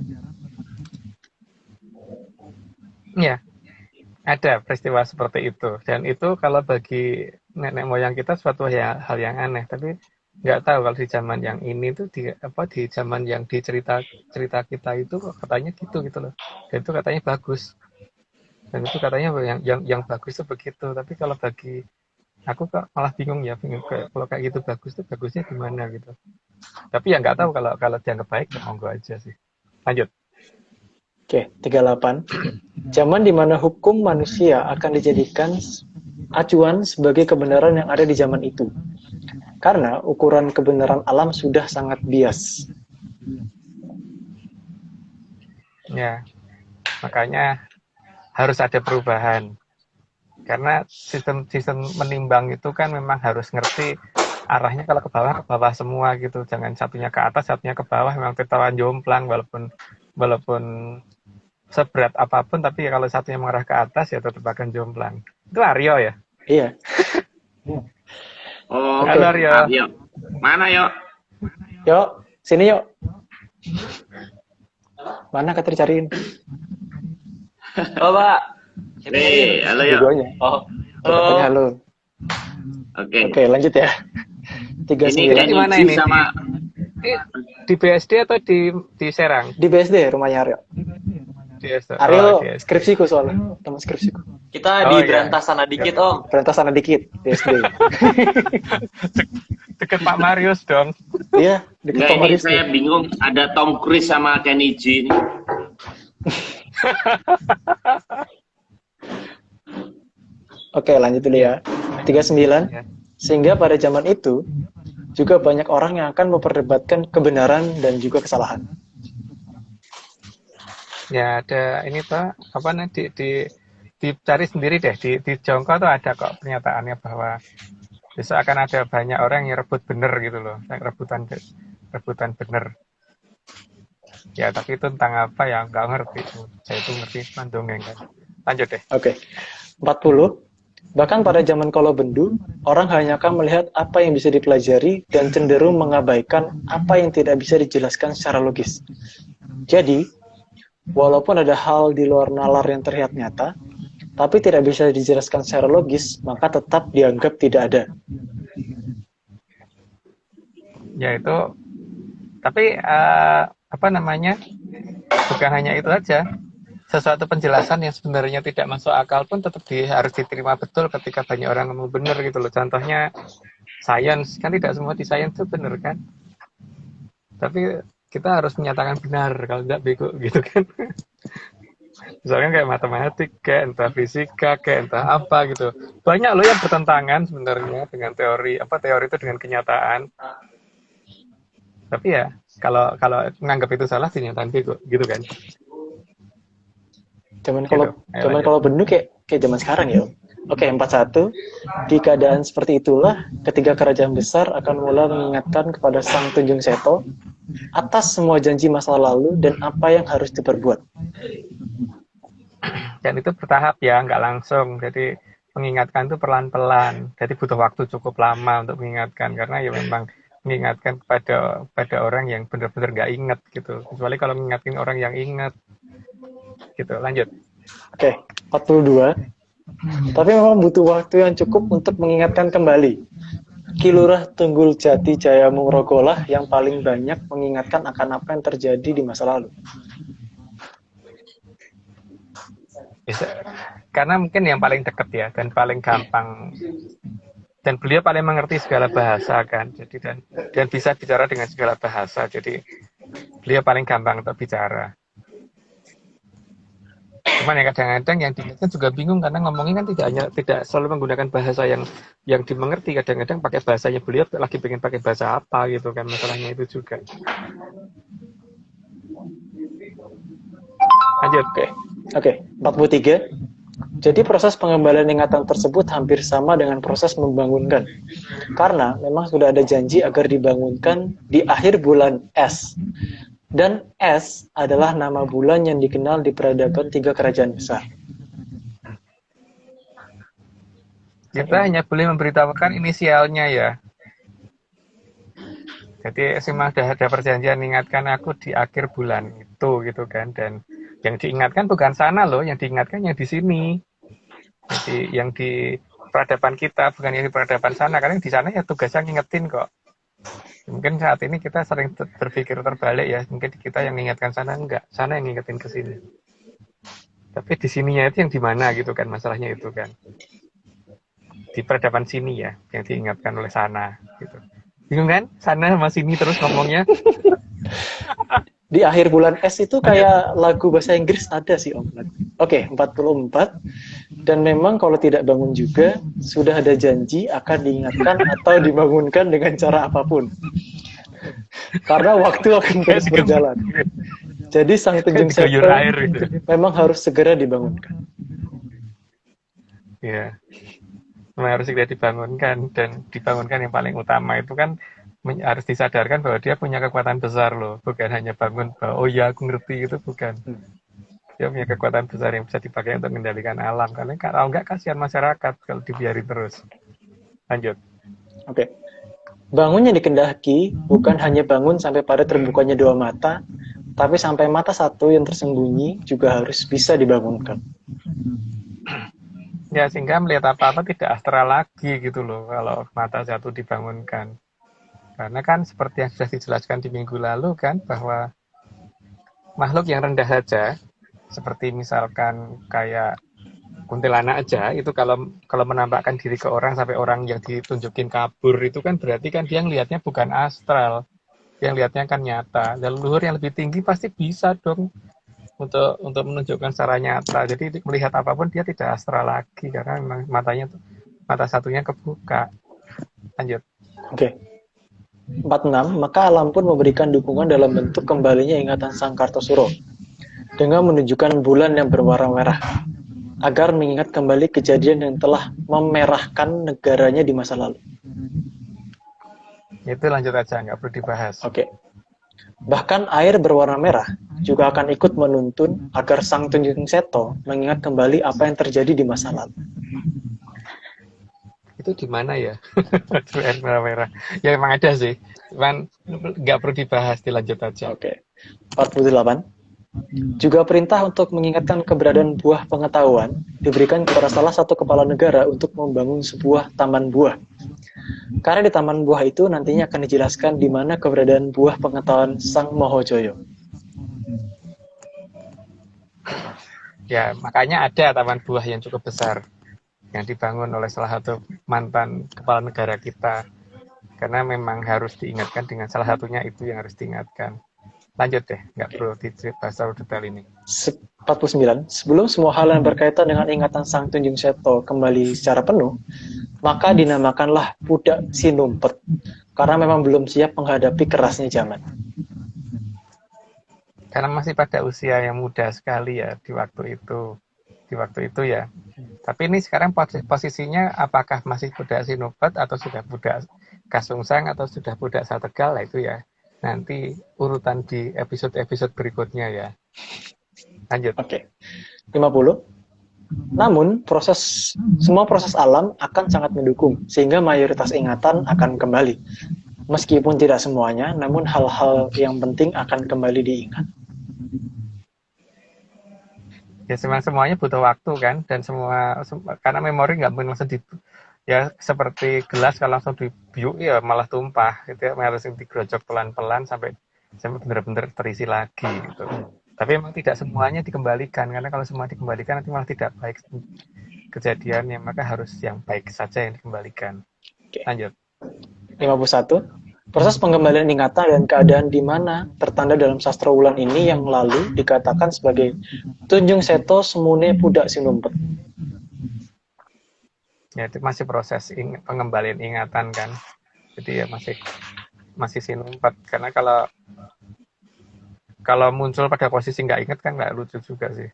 Iya, ada peristiwa seperti itu. Dan itu kalau bagi nenek moyang kita suatu hal yang aneh. Tapi nggak tahu kalau di zaman yang ini tuh di zaman yang di cerita kita itu katanya gitu loh. Dan itu katanya bagus. Dan itu katanya yang bagus itu begitu. Tapi kalau bagi aku kok malah bingung kalau kayak gitu bagus tuh bagusnya gimana gitu. Tapi ya nggak tahu kalau dianggap baik ya monggo aja sih. Lanjut. Oke, 38. Zaman di mana hukum manusia akan dijadikan acuan sebagai kebenaran yang ada di zaman itu. Karena ukuran kebenaran alam sudah sangat bias. Ya, makanya harus ada perubahan. Karena sistem menimbang itu kan memang harus ngerti arahnya, kalau ke bawah semua gitu. Jangan satunya ke atas, satunya ke bawah. Memang tertawan jomplang walaupun seberat apapun, tapi kalau satunya mengarah ke atas ya tetap akan jomplang. Itu Aryo ya? Iya. Oh, Halo, Aryo. Aryo. Mana yuk? Yuk, sini yuk. Mana kata dicariin? Oh, Pak. Halo yuk. Duanya. Oh, Halo. halo. Oke, lanjut ya. Ini 39. Di mana Keniji ini? sama Di BSD atau di Serang? Di BSD rumahnya Aryo. Di BSD. Aryo di BSD. skripsiku soalnya, teman skripsiku. Kita Oh, di iya. Berantas sana dikit, Om. Berantas sana dikit, BSD. Deket Pak Marius dong. Iya, deket Enggak, Tom ini Maris. saya bingung. Ada Tom Cruise sama Keniji ini. Oke, lanjut dulu ya. 39. Ya. Sehingga pada zaman itu juga banyak orang yang akan memperdebatkan kebenaran dan juga kesalahan. Ya ada ini tuh apa nanti dicari sendiri deh, di Jongko tuh ada kok pernyataannya bahwa besok akan ada banyak orang yang rebut bener gitu loh, yang rebutan bener. Ya tapi itu tentang apa ya nggak ngerti. Saya itu ngerti cuma dongeng kan. Lanjut deh. Oke. 40. Bahkan pada zaman Kala Bendu, orang hanya akan melihat apa yang bisa dipelajari dan cenderung mengabaikan apa yang tidak bisa dijelaskan secara logis. Jadi, walaupun ada hal di luar nalar yang terlihat nyata, tapi tidak bisa dijelaskan secara logis, maka tetap dianggap tidak ada. Ya itu, tapi apa namanya, bukan hanya itu aja. Sesuatu penjelasan yang sebenarnya tidak masuk akal pun tetap harus diterima betul ketika banyak orang ngomong benar gitu loh. Contohnya sains, kan tidak semua di sains itu benar kan. Tapi kita harus menyatakan benar, kalau tidak bego gitu kan. Misalnya kayak matematik, kayak entah fisika, kayak entah apa gitu. Banyak loh yang bertentangan sebenarnya dengan teori itu dengan kenyataan. Tapi ya kalau menganggap itu salah, dinyatakan bego gitu kan. Zaman Gitu. Kala Bendu kayak zaman sekarang ya. Oke, 41. Di keadaan seperti itulah, ketiga kerajaan besar akan mulai mengingatkan kepada Sang Tunjung Seto atas semua janji masa lalu dan apa yang harus diperbuat. Dan itu bertahap ya, nggak langsung. Jadi mengingatkan itu pelan-pelan. Jadi butuh waktu cukup lama untuk mengingatkan, karena ya memang mengingatkan pada orang yang benar-benar nggak ingat gitu. Kecuali kalau mengingatkan orang yang ingat. Gitu, lanjut. Oke, 42. Tapi memang butuh waktu yang cukup untuk mengingatkan kembali. Ki Lurah Tunggul Jati Jaya Mungrogolah yang paling banyak mengingatkan akan apa yang terjadi di masa lalu. Bisa. Karena mungkin yang paling dekat ya, dan paling gampang. Dan beliau paling mengerti segala bahasa kan. Jadi dan bisa bicara dengan segala bahasa. Jadi beliau paling gampang untuk bicara. Cuman ya kadang-kadang yang diingatkan juga bingung, karena ngomongnya kan tidak selalu menggunakan bahasa yang dimengerti. Kadang-kadang pakai bahasanya beliau lagi pengen pakai bahasa apa gitu kan, masalahnya itu juga. Lanjut. Oke, 43. Jadi proses pengembalian ingatan tersebut hampir sama dengan proses membangunkan. Karena memang sudah ada janji agar dibangunkan di akhir bulan S. Dan S adalah nama bulan yang dikenal di peradaban tiga kerajaan besar. Kita hanya boleh memberitahukan inisialnya ya. Jadi memang sudah ada perjanjian ingatkan aku di akhir bulan itu gitu kan. Dan yang diingatkan bukan sana loh, yang diingatkan yang di sini. Jadi yang di peradaban kita, bukan yang di peradaban sana. Karena di sana ya tugasnya ngingetin kok. Mungkin saat ini kita sering berpikir terbalik ya. Mungkin kita yang mengingatkan sana, enggak. Sana yang ngingetin ke sini. Tapi di sininya itu yang di mana gitu kan, masalahnya itu kan. Di peradaban sini ya, yang diingatkan oleh sana gitu. Bingung kan? Sana sama sini terus ngomongnya. Di akhir bulan es itu kayak lagu bahasa Inggris ada sih Om. Oke, 44. Dan memang kalau tidak bangun juga, sudah ada janji akan diingatkan atau dibangunkan dengan cara apapun. Karena waktu akan terus berjalan. Jadi sang Tunjung Diguyur Seto air gitu. memang harus segera dibangunkan. Ya, memang harus segera dibangunkan, dan dibangunkan yang paling utama itu kan harus disadarkan bahwa dia punya kekuatan besar loh, bukan hanya bangun bahwa oh ya aku ngerti, itu bukan. Dia punya kekuatan besar yang bisa dipakai untuk mengendalikan alam, karena kalau enggak kasihan masyarakat kalau dibiarin terus. Lanjut. Oke. Bangunnya dikendaki bukan hanya bangun sampai pada terbukanya dua mata, tapi sampai mata satu yang tersembunyi juga harus bisa dibangunkan. Ya, sehingga melihat apa-apa tidak astral lagi gitu loh kalau mata satu dibangunkan. Karena kan seperti yang sudah dijelaskan di minggu lalu kan, bahwa makhluk yang rendah saja, seperti misalkan kayak kuntilanak aja, itu kalau menampakkan diri ke orang sampai orang yang ditunjukin kabur, itu kan berarti kan dia ngelihatnya bukan astral, dia ngelihatnya kan nyata. Dan leluhur yang lebih tinggi pasti bisa dong untuk menunjukkan secara nyata. Jadi melihat apapun dia tidak astral lagi, karena memang mata satunya kebuka. Lanjut. Oke. 46, maka alam pun memberikan dukungan dalam bentuk kembalinya ingatan Sang Kartosuro dengan menunjukkan bulan yang berwarna merah agar mengingat kembali kejadian yang telah memerahkan negaranya di masa lalu. Itu lanjut aja, nggak perlu dibahas. Oke. Bahkan air berwarna merah juga akan ikut menuntun agar Sang Tunjung Seto mengingat kembali apa yang terjadi di masa lalu. Itu di mana ya? Air merah-merah. Ya emang ada sih, cuman nggak perlu dibahas, dilanjut aja. Oke. 48. Juga perintah untuk mengingatkan keberadaan buah pengetahuan diberikan kepada salah satu kepala negara untuk membangun sebuah taman buah. Karena di taman buah itu nantinya akan dijelaskan di mana keberadaan buah pengetahuan Sang Mahajoyo. Ya, makanya ada taman buah yang cukup besar yang dibangun oleh salah satu mantan kepala negara kita, karena memang harus diingatkan dengan salah satunya itu yang harus diingatkan. Lanjut deh, nggak perlu dibahas terlalu detail ini. 49. Sebelum semua hal yang berkaitan dengan ingatan Sang Tunjung Seto kembali secara penuh, maka dinamakanlah Pudak Sinumpet, karena memang belum siap menghadapi kerasnya zaman. Karena masih pada usia yang muda sekali ya di waktu itu ya. Tapi ini sekarang posisinya apakah masih Pudak Sinumpet atau sudah Pudak Kasungsang atau sudah Pudak Sategal, lah itu ya nanti urutan di episode-episode berikutnya ya. Lanjut. Oke. 50. Namun semua proses alam akan sangat mendukung sehingga mayoritas ingatan akan kembali. Meskipun tidak semuanya, namun hal-hal yang penting akan kembali diingat. Ya semuanya butuh waktu kan, dan karena memori nggak mungkin langsung ya seperti gelas kalau langsung dibiuk ya malah tumpah gitu ya, harus digerocok pelan-pelan sampai benar-benar terisi lagi gitu. Tapi memang tidak semuanya dikembalikan, karena kalau semua dikembalikan nanti malah tidak baik kejadiannya, maka harus yang baik saja yang dikembalikan. Lanjut. 51. Proses pengembalian ingatan dan keadaan di mana tertanda dalam sastra Wulan ini yang lalu dikatakan sebagai Tunjung Seto Semune Pudak Sinumpet. Ya itu masih proses pengembalian ingatan kan. Jadi ya masih sinumpet, karena kalau muncul pada posisi nggak inget kan nggak lucu juga sih.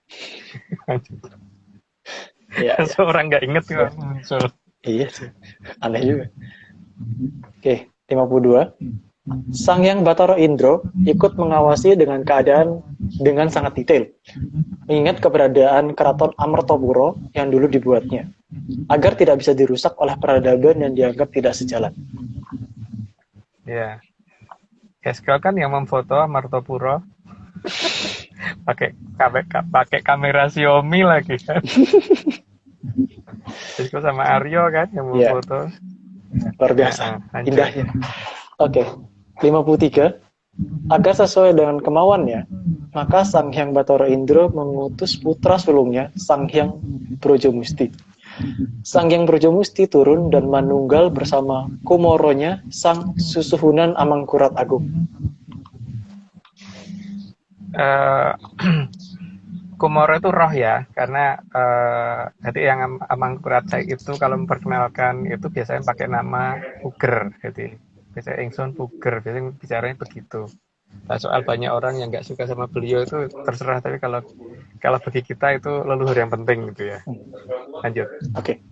Ya, Seorang nggak inget juga muncul. Iya sih, aneh juga. Oke, 52. Sang Hyang Bathara Indra ikut mengawasi dengan keadaan dengan sangat detail, mengingat keberadaan keraton Amertapura yang dulu dibuatnya, agar tidak bisa dirusak oleh peradaban yang dianggap tidak sejalan. Ya, Eskel kan yang memfoto Amertapura pakai kamera Xiaomi lagi kan. Eskel sama Aryo kan yang memfoto. Luar biasa, indahnya. Oke, 53. Agar sesuai dengan kemauannya, maka Sang Hyang Bathara Indra mengutus putra sulungnya, Sang Hyang Brojomusti. Sang Hyang Brojomusti turun dan manunggal bersama Kumoronya, Sang Susuhunan Amangkurat Agung. eh, Kumoro itu roh ya, karena jadi yang Amangkurat itu kalau memperkenalkan itu biasanya pakai nama Puger, jadi biasanya Ingsun Puger, biasanya bicaranya begitu. Nah, soal banyak orang yang nggak suka sama beliau itu terserah, tapi kalau bagi kita itu leluhur yang penting gitu ya. Lanjut. Oke.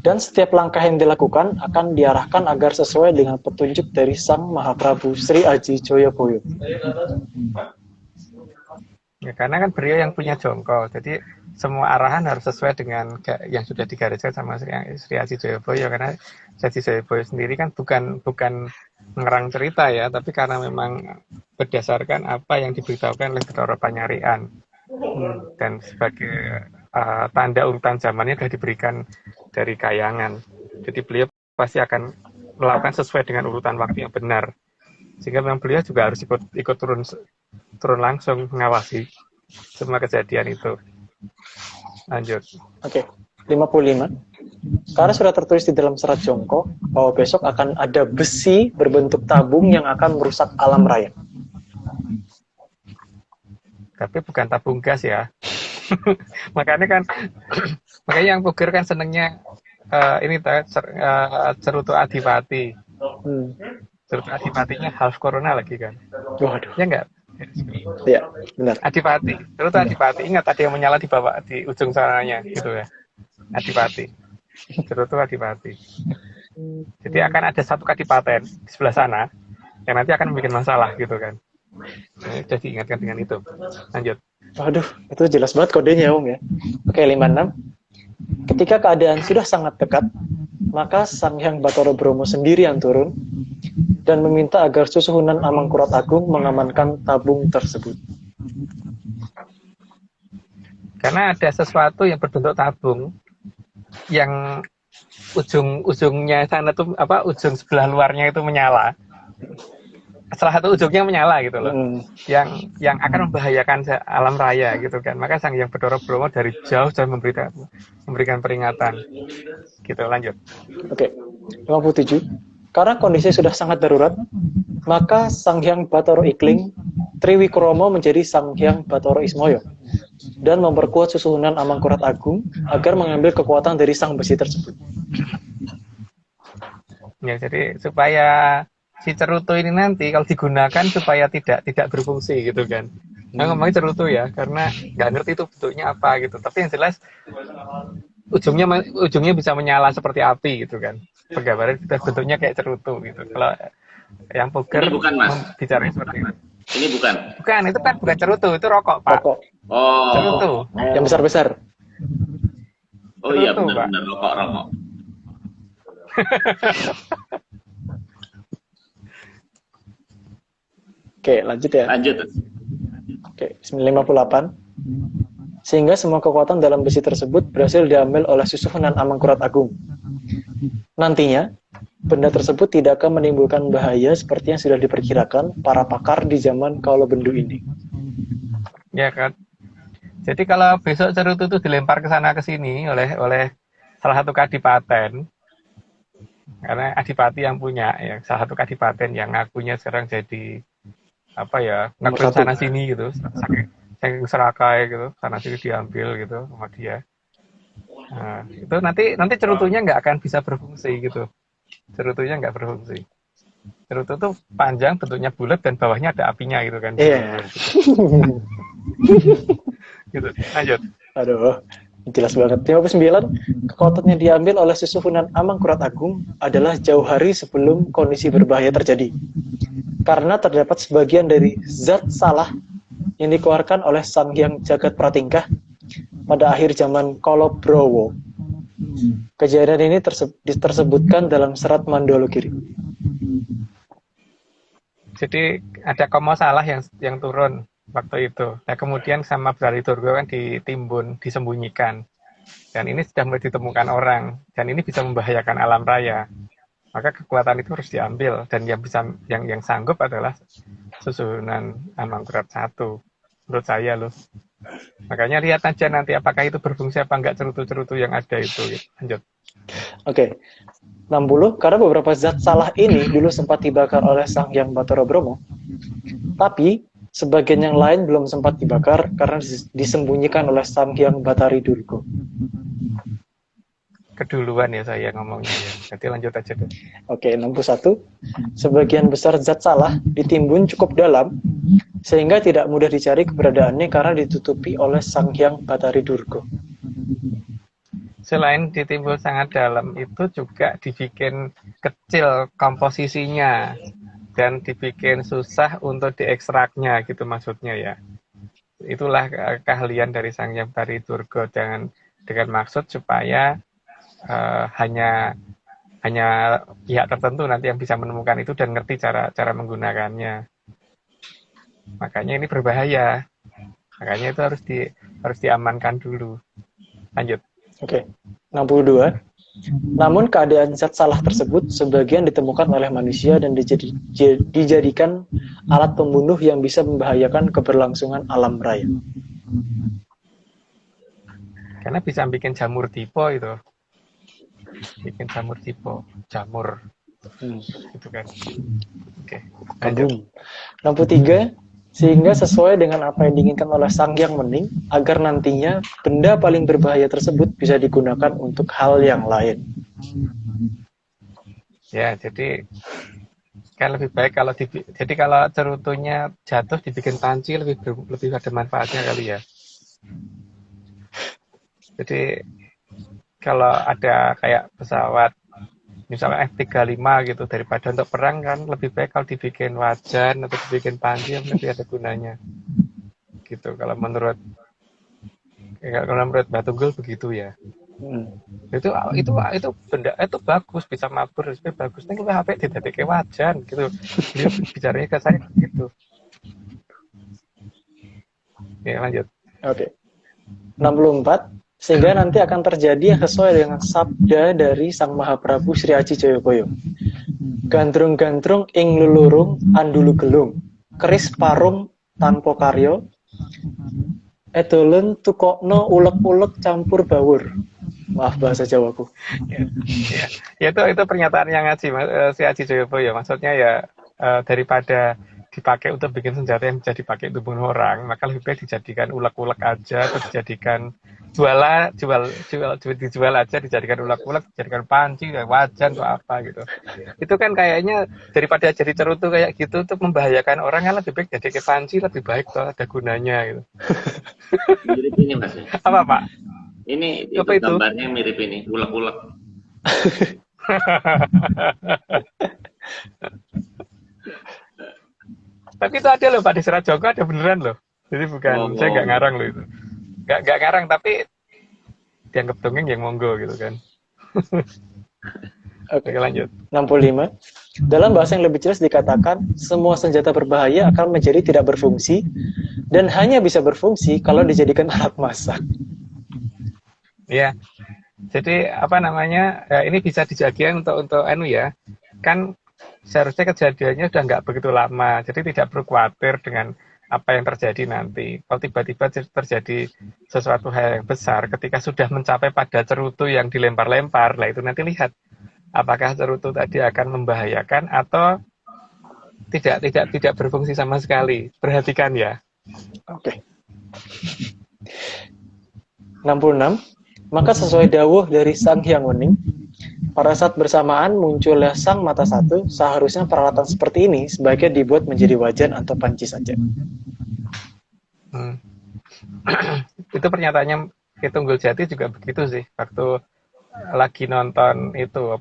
Dan setiap langkah yang dilakukan akan diarahkan agar sesuai dengan petunjuk dari Sang Mahaprabu Sri Aji Joyoboyo. Ya, karena kan beliau yang punya jongkol, jadi semua arahan harus sesuai dengan yang sudah digariskan sama Sri Aji Joyoboyo, karena Sri Aji Joyoboyo sendiri kan bukan mengerang cerita ya, tapi karena memang berdasarkan apa yang diberitahukan oleh Bathara Panyarian, dan sebagai tanda urutan zamannya sudah diberikan dari kayangan, jadi beliau pasti akan melakukan sesuai dengan urutan waktu yang benar, sehingga memang beliau juga harus ikut turun langsung mengawasi semua kejadian itu. Lanjut. Oke, 55. Karena sudah tertulis di dalam serat jongko bahwa besok akan ada besi berbentuk tabung yang akan merusak alam raya. Tapi bukan tabung gas ya. makanya yang Puger kan senengnya cerutu Adipati. Cerutu Adipatinya half corona lagi kan. Waduh. Ya enggak? Iya, benar. Adipati. Cerutu Adipati. Ingat tadi yang menyala di ujung sananya gitu ya. Adipati. Cerutu Adipati. Jadi akan ada satu kadipaten di sebelah sana yang nanti akan membuat masalah gitu kan. Jadi ingatkan dengan itu. Lanjut. Waduh, itu jelas banget kodenya Om ya. Oke, 56. Ketika keadaan sudah sangat dekat, maka Sang Hyang Bathara Brahma sendiri yang turun dan meminta agar Susuhunan Amangkurat Agung mengamankan tabung tersebut. Karena ada sesuatu yang berbentuk tabung yang ujungnya sana tuh ujung sebelah luarnya itu menyala. Salah satu ujungnya menyala gitu loh. Yang akan membahayakan alam raya gitu kan. Maka Sang Hyang Bathara Brahma dari jauh sudah memberikan peringatan. Gitu, lanjut. Oke. 57. Karena kondisi sudah sangat darurat, maka Sang Hyang Bathara Ikling Triwikromo menjadi Sang Hyang Bathara Ismoyo dan memperkuat Susuhunan Amangkurat Agung agar mengambil kekuatan dari sang besi tersebut. Ya, jadi supaya si cerutu ini nanti kalau digunakan supaya tidak berfungsi gitu kan. Nah, ngomongin cerutu ya, karena nggak ngerti itu bentuknya apa gitu. Tapi yang jelas ujungnya bisa menyala seperti api gitu kan. Penggambaran kita bentuknya kayak cerutu gitu. Kalau yang Puger bicaranya seperti itu. Ini bukan. Bukan, itu kan bukan cerutu, itu rokok, Pak. Rokok. Oh. Cerutu. Yang besar-besar. Oh iya, benar-benar rokok. Oke, lanjut ya. Lanjut. Oke, 58. Sehingga semua kekuatan dalam besi tersebut berhasil diambil oleh Susuhunan Amangkurat Agung. Nantinya, benda tersebut tidak akan menimbulkan bahaya seperti yang sudah diperkirakan para pakar di zaman Kaula Bendu ini. Ya kan. Jadi kalau besok cerutu itu dilempar ke sana ke sini oleh salah satu kadipaten, karena adipati yang punya ya, salah satu kadipaten yang ngakunya sekarang jadi ngakuin sana sini gitu, saking serakai gitu, sana sini diambil gitu sama dia. Nah, itu nanti cerutunya nggak akan bisa berfungsi gitu. Cerutunya nggak berfungsi. Cerutu tuh panjang, bentuknya bulat dan bawahnya ada apinya gitu kan. Iya. Gitu. Lanjut. Aduh, jelas banget. 59. Kekuatan yang diambil oleh Susuhunan Amangkurat Agung adalah jauh hari sebelum kondisi berbahaya terjadi. Karena terdapat sebagian dari zat salah yang dikeluarkan oleh Sang Hyang Jagat Pratingkah pada akhir zaman Kalabrowo. Kejadian ini tersebutkan dalam serat Mandologiri. Jadi ada komo salah yang turun waktu itu. Nah, kemudian sama Brali Durga kan ditimbun, disembunyikan. Dan ini sudah mulai ditemukan orang. Dan ini bisa membahayakan alam raya. Maka kekuatan itu harus diambil. Dan yang sanggup adalah Susuhunan Amangkurat I. Menurut saya loh. Makanya lihat aja nanti apakah itu berfungsi apa enggak cerutu-cerutu yang ada itu. Lanjut. Oke. 60. Karena beberapa zat salah ini dulu sempat dibakar oleh Sang Hyang Bathara Brahma. Tapi sebagian yang lain belum sempat dibakar karena disembunyikan oleh Sang Hyang Batari Durga. Keduluan ya saya ngomongnya ya. Jadi lanjut aja deh. Oke, 61. Sebagian besar zat salah ditimbun cukup dalam sehingga tidak mudah dicari keberadaannya karena ditutupi oleh Sang Hyang Batari Durga. Selain ditimbun sangat dalam, itu juga dibikin kecil komposisinya dan dibikin susah untuk diekstraknya gitu maksudnya ya. Itulah keahlian dari Sang Hyang Batari Durga dengan maksud supaya hanya pihak tertentu nanti yang bisa menemukan itu dan ngerti cara menggunakannya. Makanya ini berbahaya. Makanya itu harus diamankan dulu. Lanjut. Oke, 62. Namun keadaan zat salah tersebut sebagian ditemukan oleh manusia dan dijadikan alat pembunuh yang bisa membahayakan keberlangsungan alam raya. Karena bisa bikin jamur tipo itu. Bikin jamur tipo. Jamur. Gitu kan. Oke. Lanjut. 63. Sehingga sesuai dengan apa yang diinginkan oleh Sang Hyang Wening, agar nantinya benda paling berbahaya tersebut bisa digunakan untuk hal yang lain. Ya, jadi kan lebih baik kalau kalau cerutunya jatuh dibikin panci lebih ada manfaatnya kali ya. Jadi kalau ada kayak pesawat misalnya F-35 gitu, daripada untuk perang kan lebih baik kalau dibikin wajan atau dibikin panci yang lebih ada gunanya gitu kalau menurut Mbak Tunggul begitu ya. Itu benda itu bagus, bisa mabur, itu bagus. Nih HP tidak kayak wajan gitu. Dia bicaranya ke saya gitu. Ya lanjut. Oke. 64. Sehingga nanti akan terjadi yang sesuai dengan sabda dari Sang Mahaprabu Sri Aji Jayakoyo. Gandrung-gandrung ing lulurung andulu gelung, keris parung tanpa karyo, edolen tukokno ulek-ulek campur bawur. Maaf bahasa Jawaku. Ya, itu pernyataan yang si Aji Jayakoyo. Maksudnya ya daripada dipakai untuk bikin senjata yang bisa dipakai untuk bunuh orang, maka lebih baik dijadikan ulek-ulek aja, atau dijadikan dijual aja, dijadikan ulek-ulek, dijadikan panci, wajan atau apa gitu. Itu kan kayaknya daripada jadi cerutu kayak gitu untuk membahayakan orang, kan lebih baik jadi ke panci, lebih baik tuh ada gunanya gitu. Mirip ini Mas. Apa Pak? Ini apa itu? Gambarnya mirip ini, ulek-ulek. Tapi itu ada loh Pak, di Serat Joko ada beneran loh. Jadi bukan, saya nggak ngarang loh itu. Nggak ngarang, tapi dianggap dongeng yang monggo gitu kan. Oke, lanjut. 65. Dalam bahasa yang lebih jelas dikatakan, semua senjata berbahaya akan menjadi tidak berfungsi dan hanya bisa berfungsi kalau dijadikan alat masak. Iya. Jadi apa namanya? Ini bisa dijadikan untuk ya. Kan seharusnya kejadiannya udah nggak begitu lama, jadi tidak perlu khawatir dengan apa yang terjadi nanti. Kalau tiba-tiba terjadi sesuatu hal yang besar, ketika sudah mencapai pada cerutu yang dilempar-lempar, lah itu nanti lihat apakah cerutu tadi akan membahayakan atau tidak berfungsi sama sekali. Perhatikan ya. Oke. 66. Maka sesuai dawuh dari Sang Hyang Wening, pada saat bersamaan munculnya sang mata satu, seharusnya peralatan seperti ini sebaiknya dibuat menjadi wajan atau panci saja. Itu pernyataannya Ki Tunggul Jati juga begitu sih. Waktu lagi nonton itu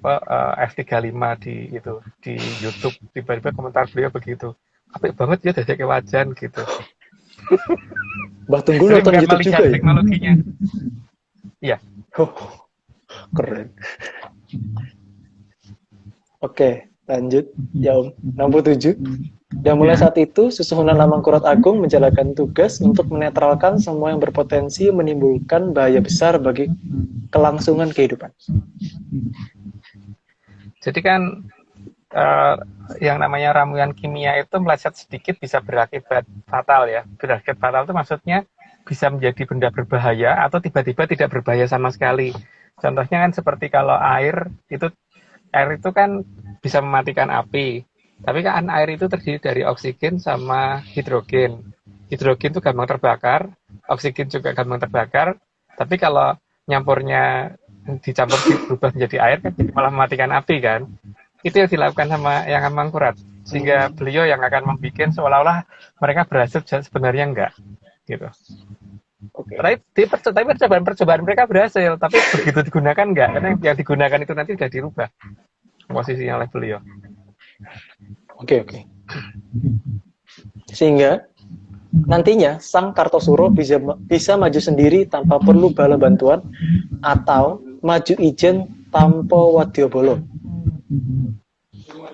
F35 di YouTube, tiba-tiba komentar beliau begitu. Apik banget ya jadi kayak wajan gitu. Mbah Tunggul nonton YouTube juga ya? Teknologinya. Iya. Oh, keren. Oke, lanjut ya Om. 67. Dan mulai saat itu, Susuhunan Lamangkurat Agung menjalankan tugas untuk menetralkan semua yang berpotensi menimbulkan bahaya besar bagi kelangsungan kehidupan. Jadi kan yang namanya ramuan kimia itu meleset sedikit bisa berakibat fatal ya. Berakibat fatal itu maksudnya bisa menjadi benda berbahaya atau tiba-tiba tidak berbahaya sama sekali. Contohnya kan seperti kalau air itu kan bisa mematikan api, Tapi kan air itu terdiri dari oksigen sama hidrogen. Hidrogen itu gampang terbakar, oksigen juga gampang terbakar. Tapi kalau nyampurnya dicampur berubah menjadi air kan jadi malah mematikan api kan. Itu yang dilakukan sama yang Mangkurat. Sehingga beliau yang akan membuat seolah-olah mereka berhasil, sebenarnya enggak. Gitu. Tapi percobaan mereka berhasil, tapi begitu digunakan enggak, karena yang digunakan itu nanti sudah dirubah posisinya oleh beliau. Oke. Sehingga nantinya sang Kartosuro bisa maju sendiri tanpa perlu bala bantuan atau maju ijen tanpa wadyabala.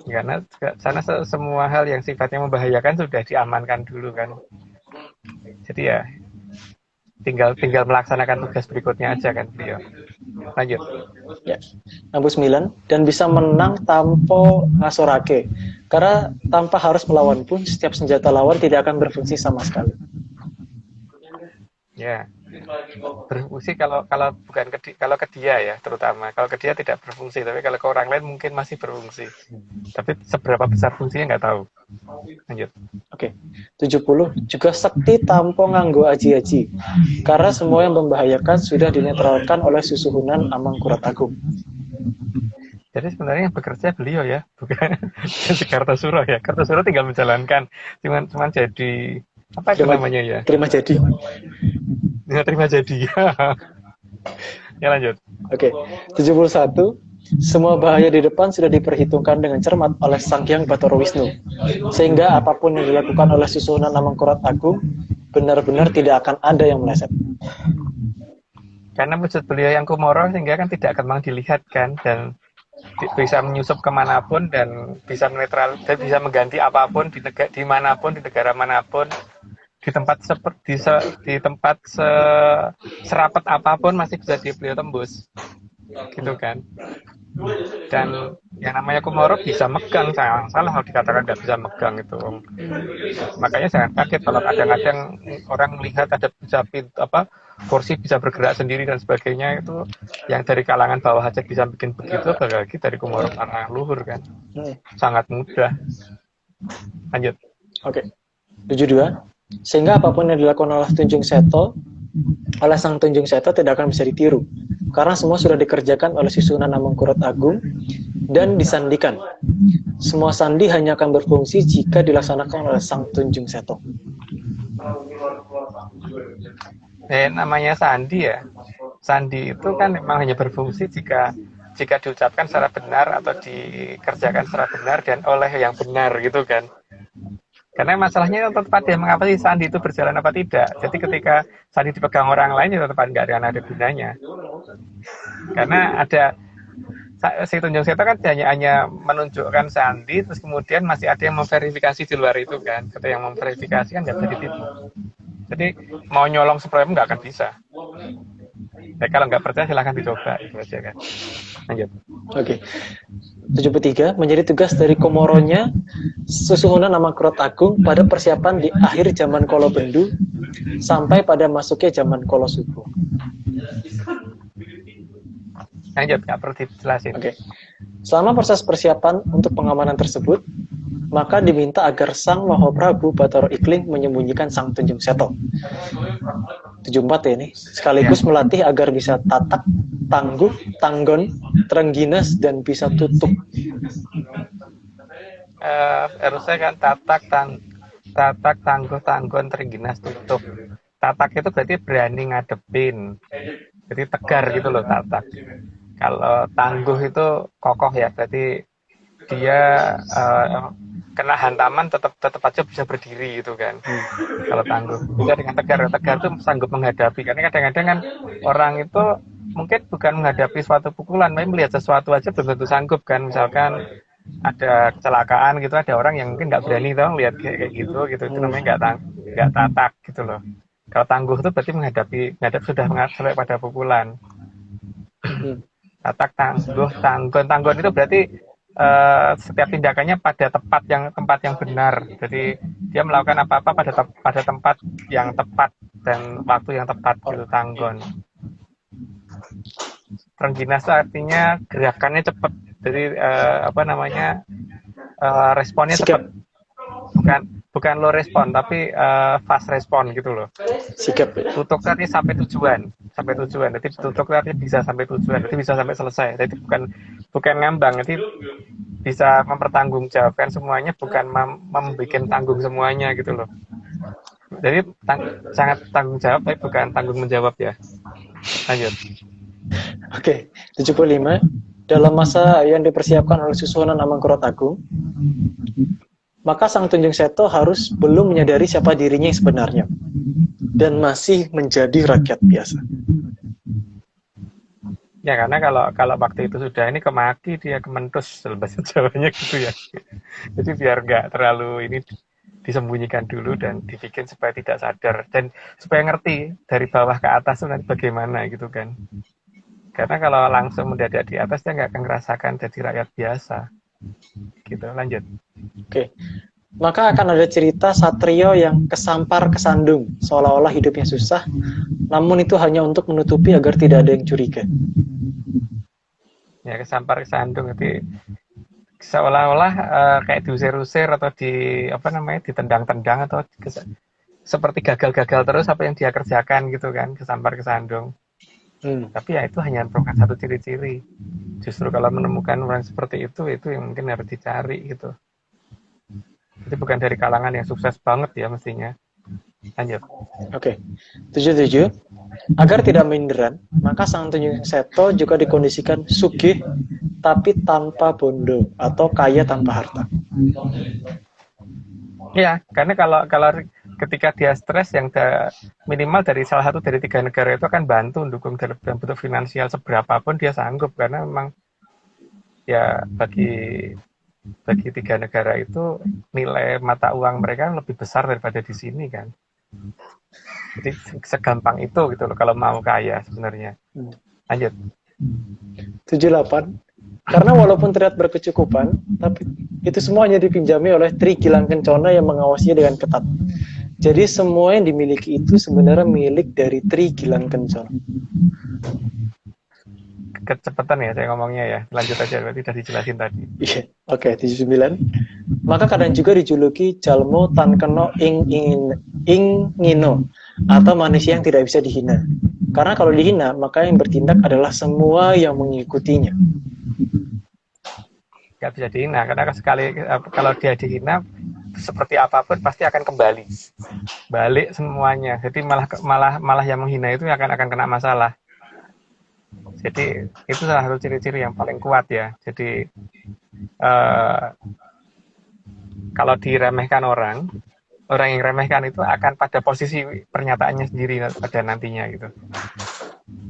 Karena semua hal yang sifatnya membahayakan sudah diamankan dulu kan. Jadi ya tinggal melaksanakan tugas berikutnya aja kan beliau. Lanjut. Ya. Nomor 9, dan bisa menang tanpa ngasorake. Karena tanpa harus melawan pun setiap senjata lawan tidak akan berfungsi sama sekali. Ya. Berfungsi kalau bukan kalau ke dia ya, terutama. Kalau ke dia tidak berfungsi, tapi kalau ke orang lain mungkin masih berfungsi. Tapi seberapa besar fungsinya nggak tahu. Lanjut. Oke. 70, juga sakti tanpa nganggo aji-aji. Karena semua yang membahayakan sudah dinetralkan oleh susuhunan Amangkurat Agung. Jadi sebenarnya yang bekerja beliau ya, bukan si Kartosuro ya. Kartosuro tinggal menjalankan, cuman jadi apa itu namanya ya? Terima jadi. Ya, terima jadi. Ya lanjut. Oke. 71, semua bahaya di depan sudah diperhitungkan dengan cermat oleh Sang Hyang Bathara Wisnu, sehingga apapun yang dilakukan oleh susunan Amangkurat Agung benar-benar tidak akan ada yang meleset. Karena wujud beliau yang kumoro sehingga kan tidak gampang dilihat kan, dan bisa menyusup kemanapun dan bisa netral dan bisa mengganti apapun di manapun, di negara manapun, di tempat serapat apapun masih bisa beliau tembus, gitu kan. Dan yang namanya kumoro bisa megang, jangan salah kalau dikatakan nggak bisa megang itu. Makanya jangan kaget kalau kadang-kadang orang melihat ada kursi bisa bergerak sendiri dan sebagainya, itu yang dari kalangan bawah aja bisa bikin begitu, apalagi dari kumoro tanah luhur kan. Sangat mudah. Lanjut. Oke. 72, sehingga apapun yang dilakukan oleh Sang Tunjung Seto tidak akan bisa ditiru, karena semua sudah dikerjakan oleh susunan Amangkurat Agung dan disandikan. Semua sandi hanya akan berfungsi jika dilaksanakan oleh Sang Tunjung Seto. Namanya sandi ya. Sandi itu kan memang hanya berfungsi jika diucapkan secara benar atau dikerjakan secara benar dan oleh yang benar gitu kan. Karena masalahnya tetap ada mengapa sih sandi itu berjalan apa tidak. Jadi ketika sandi dipegang orang lain ya tetap nggak akan ada gunanya. Karena ada si Tunjung Seto kan hanya menunjukkan sandi, terus kemudian masih ada yang memverifikasi di luar itu kan. Ketika yang memverifikasi kan nggak bisa ditipu. Jadi mau nyolong sepenuhnya nggak akan bisa. Ya, kalau nggak percaya silahkan dicoba itu aja kan. Lanjut. Oke. 73, menjadi tugas dari komoronya susuhunan Amangkurat Agung pada persiapan di akhir zaman Kolo Bendu sampai pada masuknya zaman Kolo Subo. Lanjut, nggak perlu dijelasin. Oke. Selama proses persiapan untuk pengamanan tersebut, maka diminta agar Sang Mahaprabu Bathara Ikling menyembunyikan Sang Tunjung Seto. 74 ya ini, sekaligus melatih agar bisa tatak, tangguh, tanggon, trengginas, dan bisa tutup. Harusnya kan tatak, tangguh, tanggon, trengginas, tutup. Tatak itu berarti berani ngadepin. Jadi tegar gitu loh tatak. Kalau tangguh itu kokoh ya, berarti dia kena hantaman tetap aja bisa berdiri gitu kan. Kalau tangguh. Juga dengan tegar itu sanggup menghadapi. Karena kadang-kadang kan orang itu mungkin bukan menghadapi suatu pukulan, tapi melihat sesuatu aja belum tentu sanggup kan. Misalkan ada kecelakaan gitu, ada orang yang mungkin nggak berani tuh lihat kayak gitu. Itu namanya nggak tatak gitu loh. Kalau tangguh itu berarti sudah sampai pada pukulan. Tatak, tangguh, tanggon itu berarti setiap tindakannya pada tempat yang benar. Jadi dia melakukan apa-apa pada tempat yang tepat dan waktu yang tepat gitu, tanggon. Trengginas artinya gerakannya cepat. Jadi responnya Sikap. cepat. Bukan low respon, tapi fast respon gitu loh. Sikap. Tutuk tadi sampai tujuan. Jadi tutuk tadi bisa sampai tujuan, jadi bisa sampai selesai. Jadi bukan ngambang, jadi bisa mempertanggungjawabkan semuanya, bukan membuat tanggung semuanya gitu loh. Jadi sangat tanggung jawab, tapi bukan tanggung menjawab ya. Lanjut. Oke, 75. Dalam masa yang dipersiapkan oleh Susuhunan Amangkurat Agung, maka Sang Tunjung Seto harus belum menyadari siapa dirinya yang sebenarnya dan masih menjadi rakyat biasa. Ya karena kalau waktu itu sudah ini kemaki, dia kementus bahasa Jawanya gitu ya. Jadi biar nggak terlalu ini disembunyikan dulu dan dibikin supaya tidak sadar dan supaya ngerti dari bawah ke atas itu nanti bagaimana gitu kan. Karena kalau langsung mendadak di atas dia nggak akan merasakan jadi rakyat biasa. Gitu, lanjut. Oke. Maka akan ada cerita satrio yang kesampar kesandung, seolah-olah hidupnya susah, namun itu hanya untuk menutupi agar tidak ada yang curiga. Ya kesampar kesandung, jadi seolah-olah kayak diusir-usir atau ditendang-tendang atau seperti gagal-gagal terus apa yang dia kerjakan gitu kan, kesampar kesandung. Tapi ya itu hanya merupakan satu ciri-ciri. Justru kalau menemukan orang seperti itu yang mungkin harus dicari gitu. Itu bukan dari kalangan yang sukses banget ya mestinya. Lanjut. Oke. 77. Agar tidak minderan, maka Sang Tunjung Seto juga dikondisikan sugih tapi tanpa bondo atau kaya tanpa harta. Ya, karena kalau ketika dia stres yang minimal dari salah satu dari 3 negara itu akan bantu mendukung dalam bentuk finansial seberapapun dia sanggup, karena memang ya bagi 3 negara itu nilai mata uang mereka lebih besar daripada di sini kan. Jadi segampang itu gitu loh kalau mau kaya sebenarnya. Lanjut. 78. Karena walaupun terlihat berkecukupan, tapi itu semua hanya dipinjami oleh Tri Gilang Kencana yang mengawasinya dengan ketat. Jadi semua yang dimiliki itu sebenarnya milik dari Tri Gilang Kencana. Kecepatan ya saya ngomongnya ya. Lanjut aja, berarti sudah dijelasin tadi. Iya. Oke, 79. Maka kadang juga dijuluki Jalmo Tan Keno ing Ngino, atau manusia yang tidak bisa dihina. Karena kalau dihina, maka yang bertindak adalah semua yang mengikutinya. Gak bisa dihina, karena kalau dia dihina seperti apapun pasti akan kembali balik semuanya. Jadi malah yang menghina itu akan kena masalah. Jadi itu salah satu ciri-ciri yang paling kuat ya. Jadi kalau diremehkan orang yang remehkan itu akan pada posisi pernyataannya sendiri pada nantinya gitu.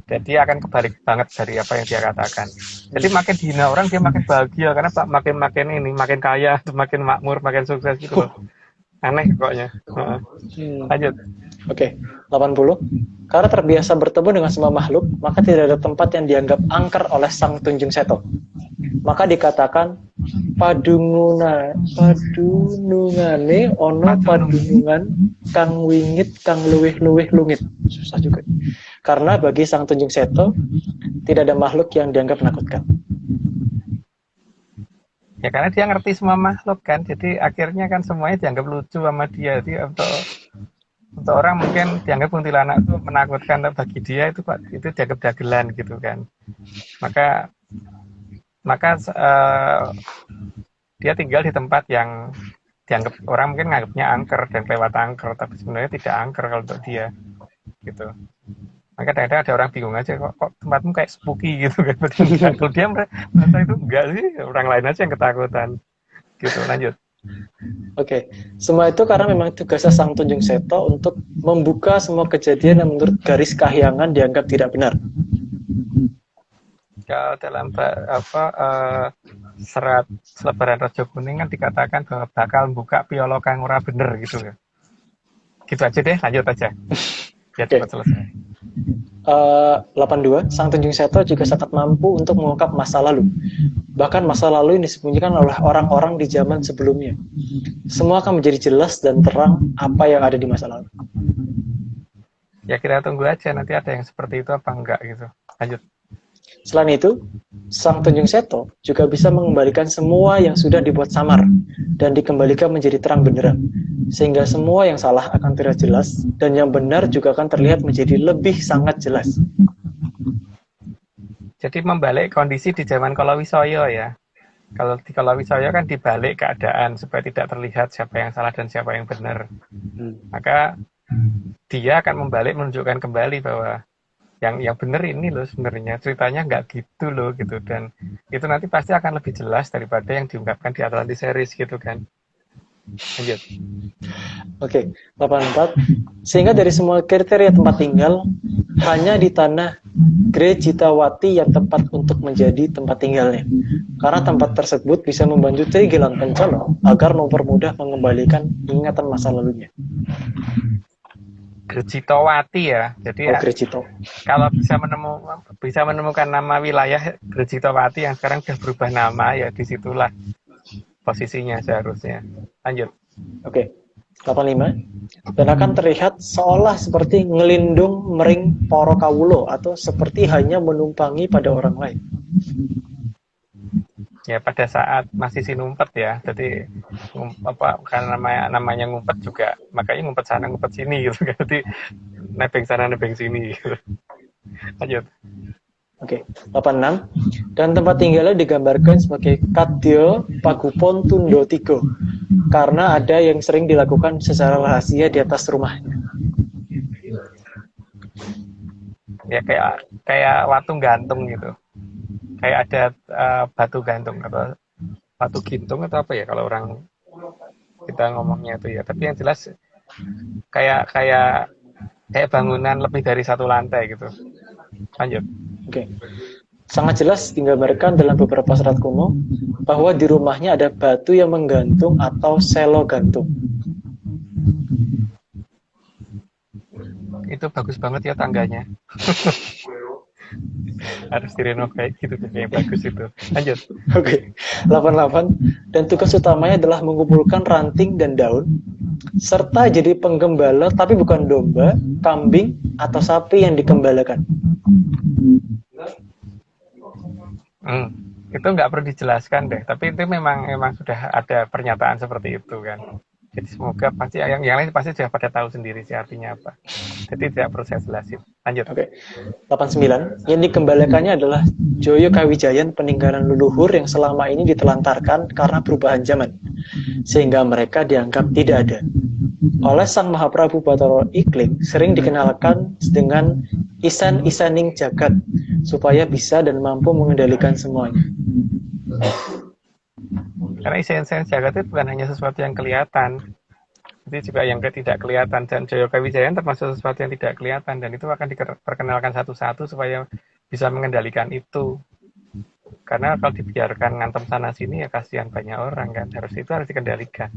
Jadi dia akan kebalik banget dari apa yang dia katakan. Jadi makin dihina orang dia makin bahagia karena makin kaya, makin makmur, makin sukses gitu loh. Aneh pokoknya. Lanjut. Oke, 80. Karena terbiasa bertemu dengan semua makhluk, maka tidak ada tempat yang dianggap angker oleh Sang Tunjung Seto. Maka dikatakan padunungane ono padunungan kang wingit kang luwih lungit. Susah juga. Karena bagi Sang Tunjung Seto tidak ada makhluk yang dianggap menakutkan. Ya karena dia ngerti semua makhluk kan, jadi akhirnya kan semuanya dianggap lucu sama dia. Jadi untuk orang mungkin dianggap kuntilanak itu menakutkan, tapi bagi dia itu dianggap dagelan gitu kan. Maka dia tinggal di tempat yang dianggap orang mungkin nganggapnya angker dan lewat angker, tapi sebenarnya tidak angker kalau untuk dia gitu. Maka kadang-kadang ada orang bingung aja, kok tempatmu kayak spooky gitu kan. Kalau dia merasa itu enggak sih, orang lain aja yang ketakutan gitu. Lanjut. Oke, semua itu karena memang tugasnya Sang Tunjung Seto untuk membuka semua kejadian yang menurut garis kahyangan dianggap tidak benar. Kalau dalam serat selebaran Raja Kuning kan dikatakan bahwa bakal buka piolo kang ora bener gitu ya. Gitu aja deh, lanjut aja. Biar cepat selesai. 82. Sang Tunjung Seto juga sangat mampu untuk mengungkap masa lalu. Bahkan masa lalu yang disembunyikan oleh orang-orang di zaman sebelumnya. Semua akan menjadi jelas dan terang apa yang ada di masa lalu. Ya kita tunggu aja nanti ada yang seperti itu apa enggak gitu. Lanjut. Selain itu, Sang Tunjung Seto juga bisa mengembalikan semua yang sudah dibuat samar dan dikembalikan menjadi terang benderang, sehingga semua yang salah akan terlihat jelas dan yang benar juga akan terlihat menjadi lebih sangat jelas. Jadi membalik kondisi di zaman Kalawisoyo ya. Kalau di Kalawisoyo kan dibalik keadaan supaya tidak terlihat siapa yang salah dan siapa yang benar. Maka dia akan membalik menunjukkan kembali bahwa yang benar ini loh sebenarnya ceritanya nggak gitu loh gitu, dan itu nanti pasti akan lebih jelas daripada yang diungkapkan di Atlantis series gitu kan. Lanjut. Oke, 84. Sehingga dari semua kriteria tempat tinggal, hanya di tanah Grejitawati yang tepat untuk menjadi tempat tinggalnya. Karena tempat tersebut bisa membantu Trigilan Kencana agar mempermudah mengembalikan ingatan masa lalunya. Grejitawati ya. Jadi ya, Grejito. kalau bisa menemukan nama wilayah Grejitawati yang sekarang sudah berubah nama, ya disitulah posisinya seharusnya. Lanjut. Oke, 85. Dan akan terlihat seolah seperti ngelindung mering poro kawulo atau seperti hanya menumpangi pada orang lain. Ya pada saat masih sinumpet ya, jadi karena namanya ngumpet juga, makanya ngumpet sana ngumpet sini gitu kan, jadi nebeng sana nebeng sini gitu. Lanjut. Oke, 86. Dan tempat tinggalnya digambarkan sebagai Kadya Pagupon Tundo Tigo, karena ada yang sering dilakukan secara rahasia di atas rumahnya. Ya kayak watu gantung gitu. Kayak ada batu gantung atau batu gintung atau apa ya kalau orang kita ngomongnya itu ya. Tapi yang jelas kayak bangunan lebih dari satu lantai gitu. Lanjut. Oke. Sangat jelas digambarkan dalam beberapa serat kuno bahwa di rumahnya ada batu yang menggantung atau selo gantung. Itu bagus banget ya tangganya. Harus direnovasi gitu, yang bagus itu. Lanjut. Oke. 88. Dan tugas utamanya adalah mengumpulkan ranting dan daun serta jadi penggembala, tapi bukan domba, kambing atau sapi yang digembalakan. Itu nggak perlu dijelaskan deh, tapi itu memang sudah ada pernyataan seperti itu kan. Jadi semoga pasti yang lain pasti sudah pada tahu sendiri sih artinya apa. Jadi tidak perlu saya jelasin. Lanjut. Oke. 89. Yang dikembalikannya adalah Joyo Kawijayan, peninggalan leluhur yang selama ini ditelantarkan karena perubahan zaman, sehingga mereka dianggap tidak ada. Oleh Sang Mahaprabu Bathara Ikling sering dikenalkan dengan Isan-isaning Jagat, supaya bisa dan mampu mengendalikan semuanya. Karena isen-isen jagat itu bukan hanya sesuatu yang kelihatan, itu juga yang tidak kelihatan, dan Joyo Kawijayan termasuk sesuatu yang tidak kelihatan, dan itu akan diperkenalkan satu-satu supaya bisa mengendalikan itu. Karena kalau dibiarkan ngantem sana sini ya kasihan banyak orang kan, harus dikendalikan.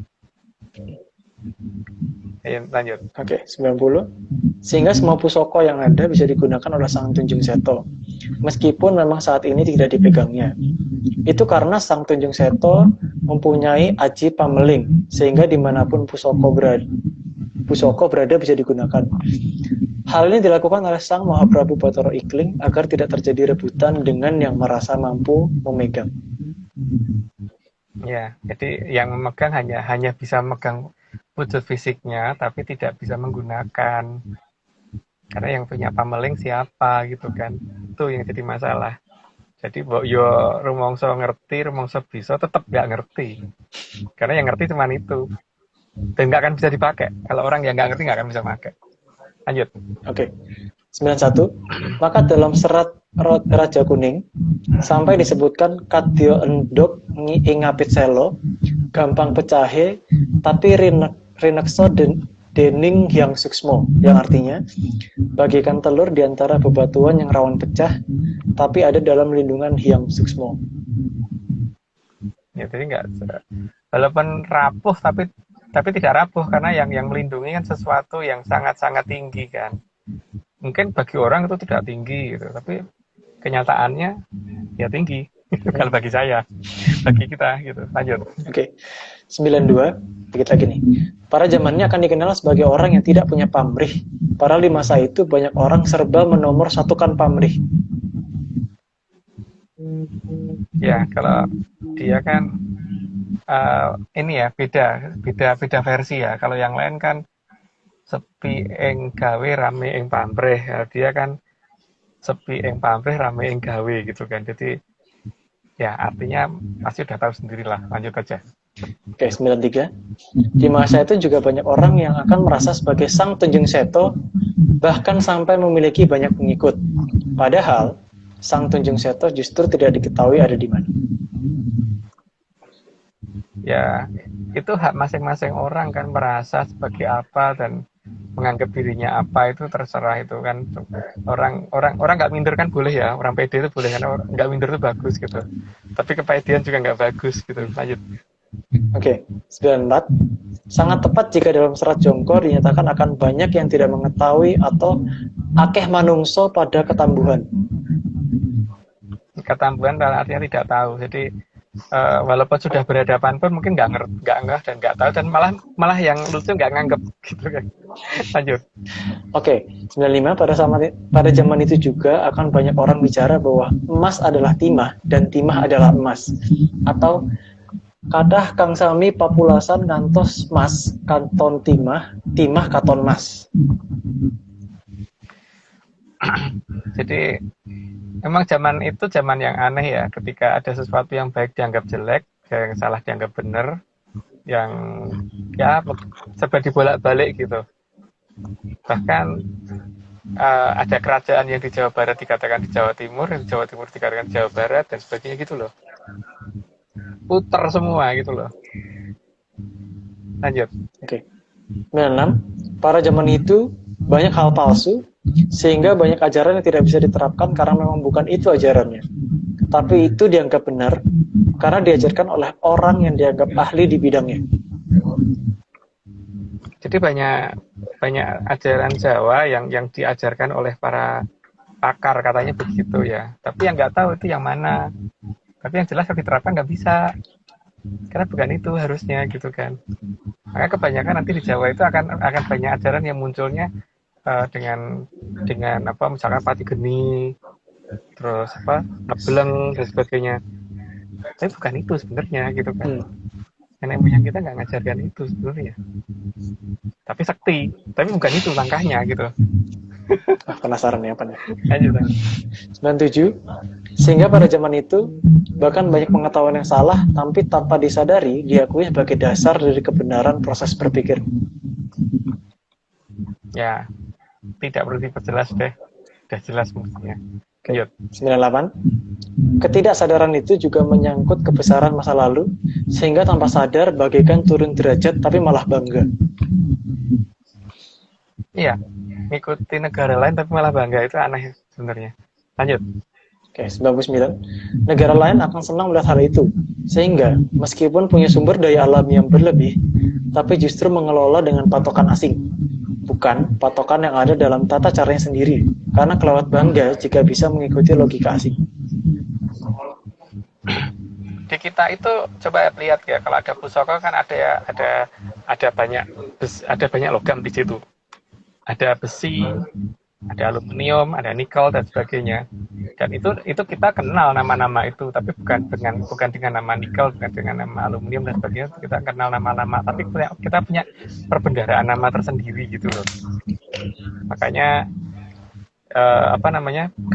Ayo, lanjut. Oke, 90. Sehingga semua pusaka yang ada bisa digunakan oleh Sang Tunjung Seto, meskipun memang saat ini tidak dipegangnya. Itu karena Sang Tunjung Seto mempunyai aji pameling, sehingga dimanapun pusaka berada bisa digunakan. Hal ini dilakukan oleh Sang Mahaprabu Bathara Ikling agar tidak terjadi rebutan dengan yang merasa mampu memegang. Ya, jadi yang memegang hanya bisa memegang wujud fisiknya, tapi tidak bisa menggunakan. Karena yang punya pameling siapa gitu kan, itu yang jadi masalah. Jadi yo rumongso ngerti, rumongso bisa, tetap nggak ngerti. Karena yang ngerti cuma itu, dan nggak akan bisa dipakai. Kalau orang yang nggak ngerti nggak akan bisa pakai. Lanjut. Oke. 91. Maka dalam serat Raja Kuning sampai disebutkan Kadya endok ingapit selo, gampang pecahe, tapi rinekso dening yang suksmo, yang artinya bagikan telur di antara bebatuan yang rawan pecah, tapi ada dalam lindungan Hyang Suksmo. Ya, jadi walaupun rapuh tapi tidak rapuh, karena yang melindungi kan sesuatu yang sangat-sangat tinggi kan. Mungkin bagi orang itu tidak tinggi gitu, tapi kenyataannya ya tinggi. Kalau bagi saya, bagi kita gitu. Lanjut. Oke. 92. Dikit lagi nih. Para zamannya akan dikenal sebagai orang yang tidak punya pamrih. Padahal di masa itu banyak orang serba menomor satukan pamrih. Ya, kalau dia kan ini ya beda versi ya. Kalau yang lain kan sepi ing gawe rame ing pamrih. Ya, dia kan sepi ing pamrih rame ing gawe gitu kan. Jadi ya artinya pasti udah tahu sendirilah. Lanjut aja. Oke, 93. Di masa itu juga banyak orang yang akan merasa sebagai sang Tunjung Seto, bahkan sampai memiliki banyak pengikut. Padahal, sang Tunjung Seto justru tidak diketahui ada di mana. Ya, itu hak masing-masing orang kan merasa sebagai apa dan menganggap dirinya apa itu terserah itu kan orang nggak minder kan boleh ya, orang pede itu boleh kan, nggak minder itu bagus gitu, tapi kepedean juga nggak bagus gitu. Lanjut. Oke, 94. Sangat tepat jika dalam serat Jongko dinyatakan akan banyak yang tidak mengetahui atau akeh manungso pada ketambuhan. Ketambuhan artinya tidak tahu, jadi walaupun sudah berhadapan pun mungkin nggak ngeh dan nggak tahu, dan malah yang lucu nggak nganggep gitu kan. Lanjut. Oke, 95. Pada zaman itu juga akan banyak orang bicara bahwa emas adalah timah dan timah adalah emas, atau kadah kang sami papulasan ngantos mas kanton timah, timah katon mas. Jadi emang zaman itu zaman yang aneh ya, ketika ada sesuatu yang baik dianggap jelek, yang salah dianggap benar, yang ya serba dibolak-balik gitu. Bahkan ada kerajaan yang di Jawa Barat dikatakan di Jawa Timur, yang di Jawa Timur dikatakan di Jawa Barat, dan sebagainya gitu loh. Puter semua gitu loh. Lanjut. Oke. 96. Pada zaman itu banyak hal palsu, sehingga banyak ajaran yang tidak bisa diterapkan karena memang bukan itu ajarannya. Tapi itu dianggap benar karena diajarkan oleh orang yang dianggap ahli di bidangnya. Jadi banyak ajaran Jawa yang diajarkan oleh para pakar, katanya begitu ya. Tapi yang nggak tahu itu yang mana. Tapi yang jelas kalau diterapkan nggak bisa, karena bukan itu harusnya gitu kan. Maka kebanyakan nanti di Jawa itu akan banyak ajaran yang munculnya dengan apa, misalkan pati geni, terus apa ngebleng dan sebagainya. Tapi bukan itu sebenarnya gitu kan. Nenek moyang kita nggak ngajarkan itu sebenarnya. Tapi sakti, tapi bukan itu langkahnya gitu. Penasaran ya apa nih? Lanjut. 97. Sehingga pada zaman itu bahkan banyak pengetahuan yang salah tapi tanpa disadari diakui sebagai dasar dari kebenaran proses berpikir. Ya, tidak perlu diperjelas deh. Sudah jelas mestinya. Lanjut. 98. Ketidaksadaran itu juga menyangkut kebesaran masa lalu, sehingga tanpa sadar bagaikan turun derajat tapi malah bangga. Iya, ngikuti negara lain tapi malah bangga, itu aneh sebenarnya. Lanjut. Oke, 99. Negara lain akan senang melihat hal itu, sehingga meskipun punya sumber daya alam yang berlebih, tapi justru mengelola dengan patokan asing, bukan patokan yang ada dalam tata caranya sendiri, karena kelewat bangga jika bisa mengikuti logika asing. Di kita itu coba lihat ya, kalau ada pusaka kan ada banyak logam di situ. Ada besi, ada aluminium, ada nikel dan sebagainya. Dan itu kita kenal nama-nama itu, tapi bukan dengan nama nikel, bukan dengan nama aluminium dan sebagainya. Kita kenal nama-nama, tapi kita punya perbendaharaan nama tersendiri gitu loh. Makanya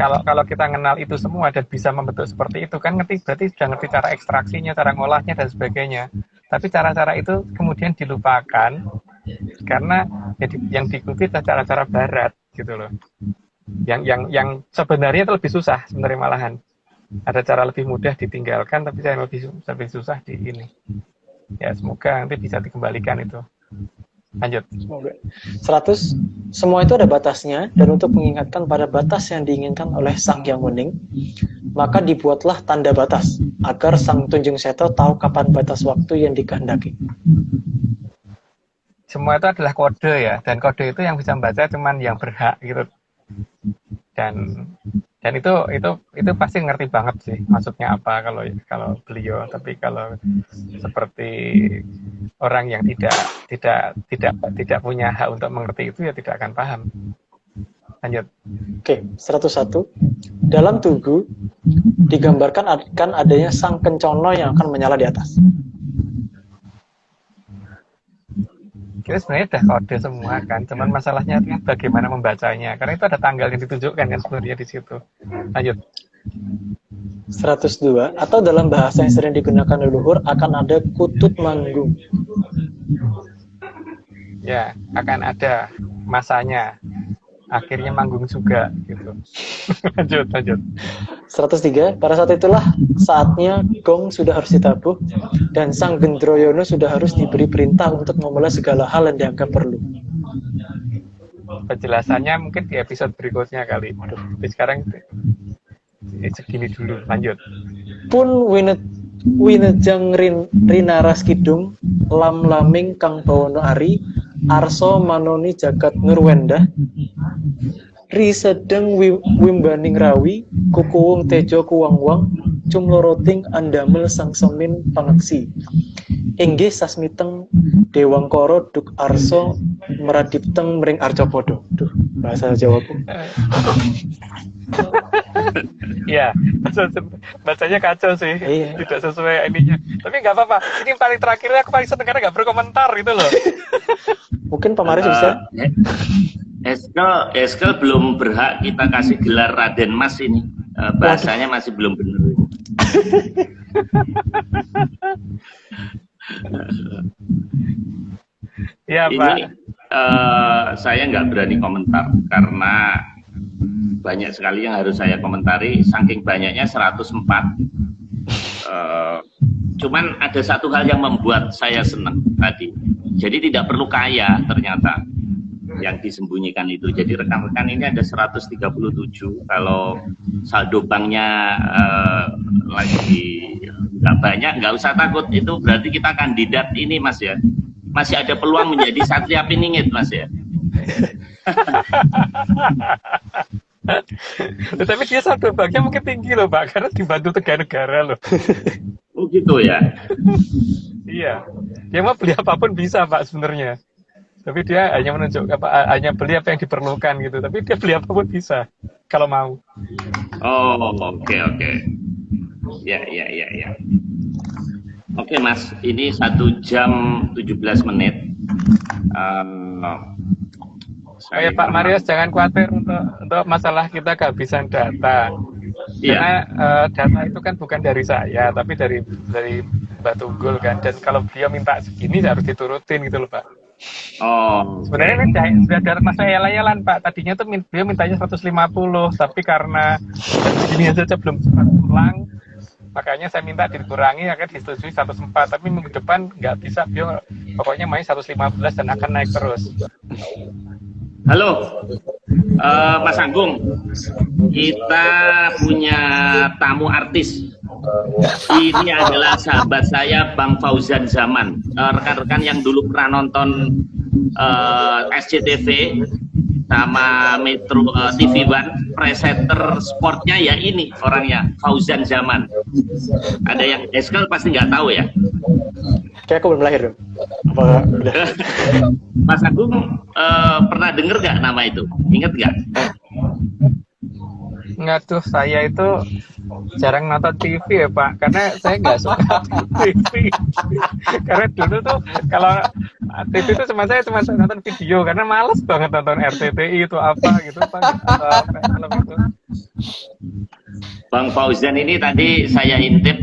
kalau kita kenal itu semua dan bisa membentuk seperti itu kan, berarti sudah ngerti cara ekstraksinya, cara ngolahnya dan sebagainya. Tapi cara-cara itu kemudian dilupakan karena yang diikuti cara-cara barat gitu loh. Yang sebenarnya itu lebih susah sebenarnya malahan. Ada cara lebih mudah ditinggalkan, tapi cara lebih susah di ini. Ya semoga nanti bisa dikembalikan itu. Lanjut. 100. Semua itu ada batasnya, dan untuk mengingatkan pada batas yang diinginkan oleh Sang Hyang Wening, maka dibuatlah tanda batas agar Sang Tunjung Seto tahu kapan batas waktu yang dikehendaki. Semua itu adalah kode ya, dan kode itu yang bisa membaca cuman yang berhak gitu. Dan itu pasti ngerti banget sih maksudnya apa kalau beliau, tapi kalau seperti orang yang tidak punya hak untuk mengerti itu ya tidak akan paham. Lanjut. Oke, 101. Dalam Tugu digambarkan akan adanya sang kencono yang akan menyala di atas. Kita sebenarnya udah kode semua kan, cuman masalahnya kan bagaimana membacanya. Karena itu ada tanggal yang ditunjukkan kan sebenarnya di situ. Lanjut. 102. Atau dalam bahasa yang sering digunakan leluhur akan ada kutut manggung. Ya, akan ada masanya. Akhirnya manggung juga gitu. lanjut. 103. Pada saat itulah saatnya gong sudah harus ditabuh dan sang Gendroyono sudah harus diberi perintah untuk memulai segala hal yang dianggap perlu. Penjelasannya mungkin di episode berikutnya kali. Tapi sekarang segini dulu. Lanjut. Pun winejang rinaras kidung lam laming kang bawana ari arso manoni jagat nurwendah ri sedeng wimbaning rawi kukuwung tejo kuwang-wang cumloroting andamel sang semin pangeksi inggih sasmiteng dewangkara duk arso meradipteng mring arcapada. Duh, bahasa Jawaku. Iya, bacanya kacau sih. Iya. Tidak sesuai ininya. Tapi nggak apa-apa. Ini paling terakhirnya aku paling seneng karena nggak berkomentar gitu loh. Mungkin Pak Marius bisa. Eskel belum berhak kita kasih gelar Raden Mas ini. Bahasanya masih belum benar. Iya, Ini Pak. saya nggak berani komentar karena banyak sekali yang harus saya komentari, saking banyaknya 104. Cuman ada satu hal yang membuat saya senang tadi. Jadi tidak perlu kaya ternyata yang disembunyikan itu. Jadi rekan-rekan ini ada 137. Kalau saldo banknya lagi nggak banyak, nggak usah takut. Itu berarti kita kandidat ini, Mas ya. Masih ada peluang menjadi Satria Piningit, Mas ya. Tapi dia saldo banknya mungkin tinggi loh, Pak, karena dibantu negara loh. Oh gitu ya. Iya, dia mau beli apapun bisa, Pak, sebenarnya. Tapi dia hanya menunjukkan hanya beli apa yang diperlukan gitu. Tapi dia beli apapun bisa kalau mau. Oh, oke. Ya. Oke, Mas, ini 1 jam 17 menit. Pak Marius, jangan khawatir untuk masalah kita kehabisan data. Iya. Karena data itu kan bukan dari saya, tapi dari Mbak Tunggul kan. Dan kalau dia minta segini harus diturutin gitu loh, Pak. Oh. Sebenarnya ini sudah ada masa yalan-yalan, Pak. Tadinya tuh dia mintanya 150, tapi karena begini saja belum sempat pulang, makanya saya minta dikurangi, akan disetujui 104. Tapi minggu depan nggak bisa, dia pokoknya main 115 dan akan naik terus. Halo, Mas Agung, kita punya tamu artis. Ini adalah sahabat saya, Bang Fauzan Zaman. Rekan-rekan yang dulu pernah nonton SCTV sama Metro TV One, presenter sportnya ya ini orangnya, Fauzan Zaman. Ada yang Eskel pasti nggak tahu ya? Kayak aku belum lahir dong. Apa udah? Mas Agung pernah denger nggak nama itu? Ingat nggak? Nggak tuh, saya itu jarang nonton TV ya, Pak, karena saya nggak suka TV. Karena dulu tuh kalau TV itu saya cuma nonton video karena males banget nonton RCTI itu apa gitu, Pak. Film itu. Bang Fauzan ini tadi saya intip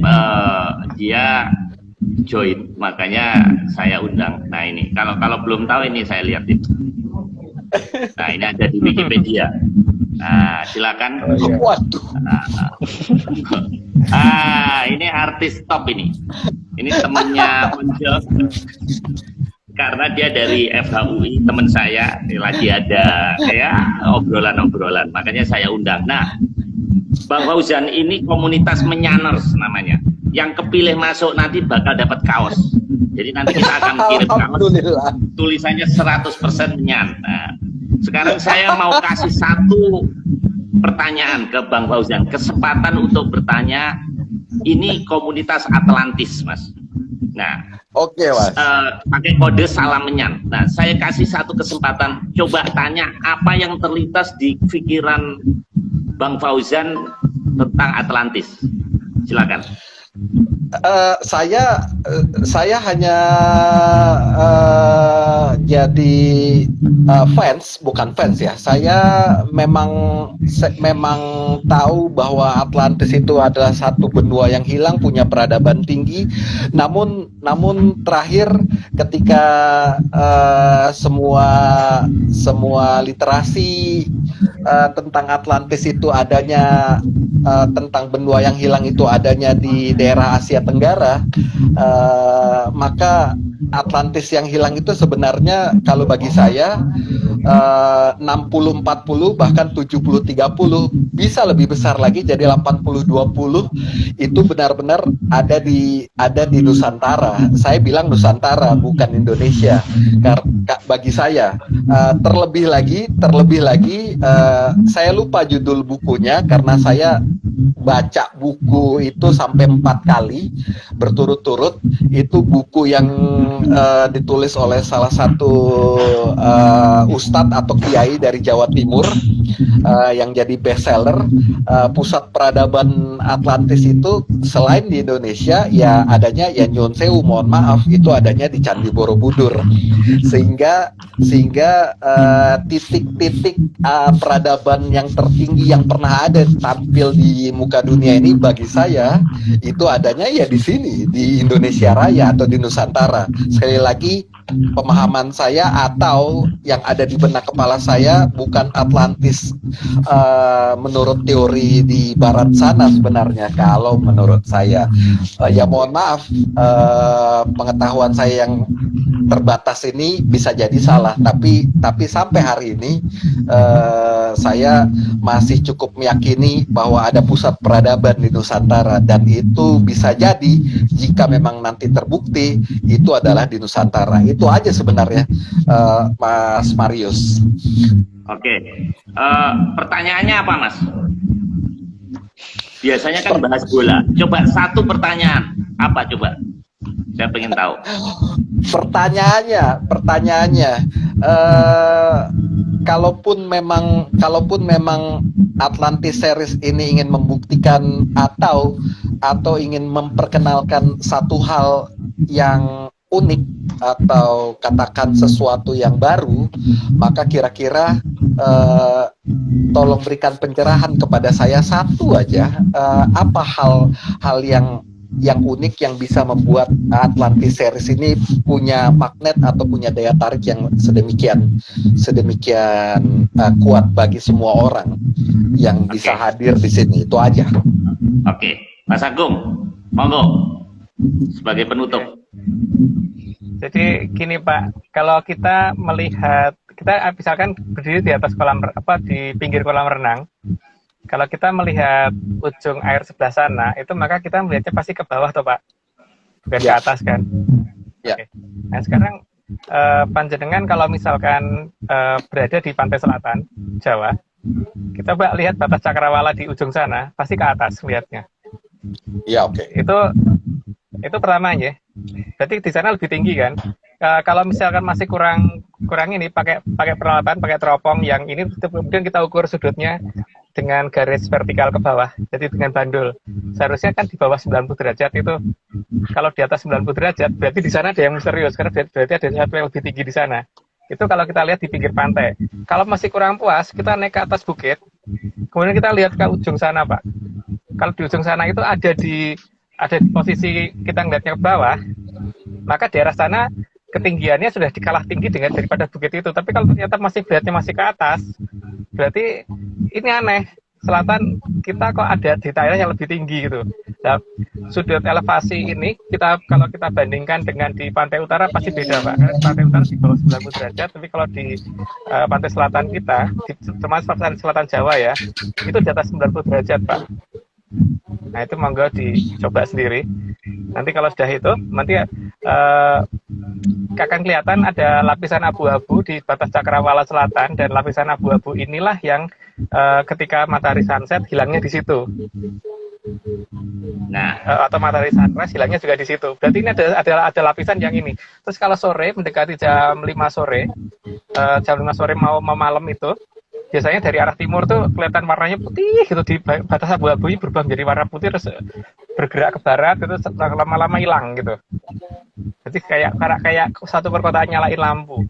dia join, makanya saya undang. Nah ini kalau belum tahu ini saya lihatin. Nah ini ada di Wikipedia. Nah silakan. Waduh. Ini artis top ini. Ini temannya Onjo. Karena dia dari FHUI, teman saya. Lagi ada ya obrolan-obrolan, makanya saya undang. Nah, Bang Fauzan ini komunitas Menyaners namanya. Yang kepilih masuk nanti bakal dapat kaos. Jadi nanti kita akan kirim kaos. Tulisannya 100% Menyan. Nah, sekarang saya mau kasih satu pertanyaan ke Bang Fauzan. Kesempatan untuk bertanya. Ini komunitas Atlantis, Mas. Nah, Oke, Mas. pakai kode salam menyan. Nah, saya kasih satu kesempatan, coba tanya apa yang terlintas di pikiran Bang Fauzan tentang Atlantis. Silakan. Saya hanya jadi bukan fans ya. Saya memang tahu bahwa Atlantis itu adalah satu benua yang hilang, punya peradaban tinggi. Namun terakhir ketika semua literasi tentang Atlantis itu adanya, tentang benua yang hilang itu adanya di daerah Asia Tenggara, maka Atlantis yang hilang itu sebenarnya kalau bagi saya 60-40 bahkan 70-30, bisa lebih besar lagi jadi 80-20, itu benar-benar ada di Nusantara. Saya bilang Nusantara bukan Indonesia. Karena bagi saya terlebih lagi saya lupa judul bukunya karena saya baca buku itu sampai 4 kali berturut-turut. Itu buku yang ditulis oleh salah satu ustadz atau kiai dari Jawa Timur yang jadi bestseller. Pusat peradaban Atlantis itu selain di Indonesia ya adanya ya nyun sewu, mohon maaf, itu adanya di Candi Borobudur. Sehingga titik-titik peradaban yang tertinggi yang pernah ada tampil di muka dunia ini bagi saya itu adanya ya di sini, di Indonesia Raya atau di Nusantara. Sekali lagi, pemahaman saya atau yang ada di benak kepala saya bukan Atlantis menurut teori di barat sana sebenarnya. Kalau menurut saya ya mohon maaf, pengetahuan saya yang terbatas ini bisa jadi salah, tapi sampai hari ini saya masih cukup meyakini bahwa ada pusat peradaban di Nusantara, dan itu bisa jadi jika memang nanti terbukti itu adalah di Nusantara. Itu aja sebenarnya, Mas Marius. Oke, pertanyaannya apa, Mas? Biasanya kan bahas bola. Coba satu pertanyaan, apa coba? Saya pengen tahu. Pertanyaannya, kalaupun memang Atlantis series ini ingin membuktikan atau ingin memperkenalkan satu hal yang unik atau katakan sesuatu yang baru, maka kira-kira tolong berikan pencerahan kepada saya satu aja, apa hal yang unik yang bisa membuat Atlantis series ini punya magnet atau punya daya tarik yang sedemikian kuat bagi semua orang yang bisa hadir di sini. Itu aja. Oke, Mas Agung, monggo sebagai penutup. Jadi gini Pak, kalau kita melihat, kita misalkan berdiri di atas di pinggir kolam renang. Kalau kita melihat ujung air sebelah sana, itu maka kita melihatnya pasti ke bawah toh Pak, bukan ke atas kan? Ya. Oke. Nah sekarang panjenengan kalau misalkan berada di pantai selatan Jawa, kita Pak lihat batas cakrawala di ujung sana, pasti ke atas lihatnya. Iya, oke. Itu pertamanya. Berarti di sana lebih tinggi kan? Kalau misalkan masih kurang ini pakai peralatan, pakai teropong yang ini, kemudian kita ukur sudutnya dengan garis vertikal ke bawah, jadi dengan bandul. Seharusnya kan di bawah 90 derajat itu. Kalau di atas 90 derajat, berarti di sana ada yang misterius, karena berarti ada sesuatu yang lebih tinggi di sana. Itu kalau kita lihat di pinggir pantai. Kalau masih kurang puas, kita naik ke atas bukit, kemudian kita lihat ke ujung sana, Pak. Kalau di ujung sana itu ada di posisi kita ngeliatnya ke bawah, maka daerah sana ketinggiannya sudah dikalah tinggi daripada bukit itu. Tapi kalau ternyata beratnya masih ke atas, berarti ini aneh. Selatan kita kok ada detailnya yang lebih tinggi gitu. Nah, sudut elevasi ini kalau kita bandingkan dengan di pantai utara pasti beda Pak. Karena pantai utara di bawah 90 derajat, tapi kalau di pantai selatan kita, termasuk selatan Jawa ya, itu di atas 90 derajat Pak. Nah itu monggo dicoba sendiri. Nanti kalau sudah itu, nanti akan kelihatan ada lapisan abu-abu di batas cakrawala selatan, dan lapisan abu-abu inilah yang ketika matahari sunset hilangnya di situ. Nah, atau matahari sunrise hilangnya juga di situ. Berarti ini ada lapisan yang ini. Terus kalau sore mendekati jam 5 sore, jam 5 sore mau malam itu, biasanya dari arah timur tuh kelihatan warnanya putih gitu, di batas abu-abu berubah menjadi warna putih, terus bergerak ke barat, itu lama-lama hilang gitu. Jadi kayak satu perkotaan nyalain lampu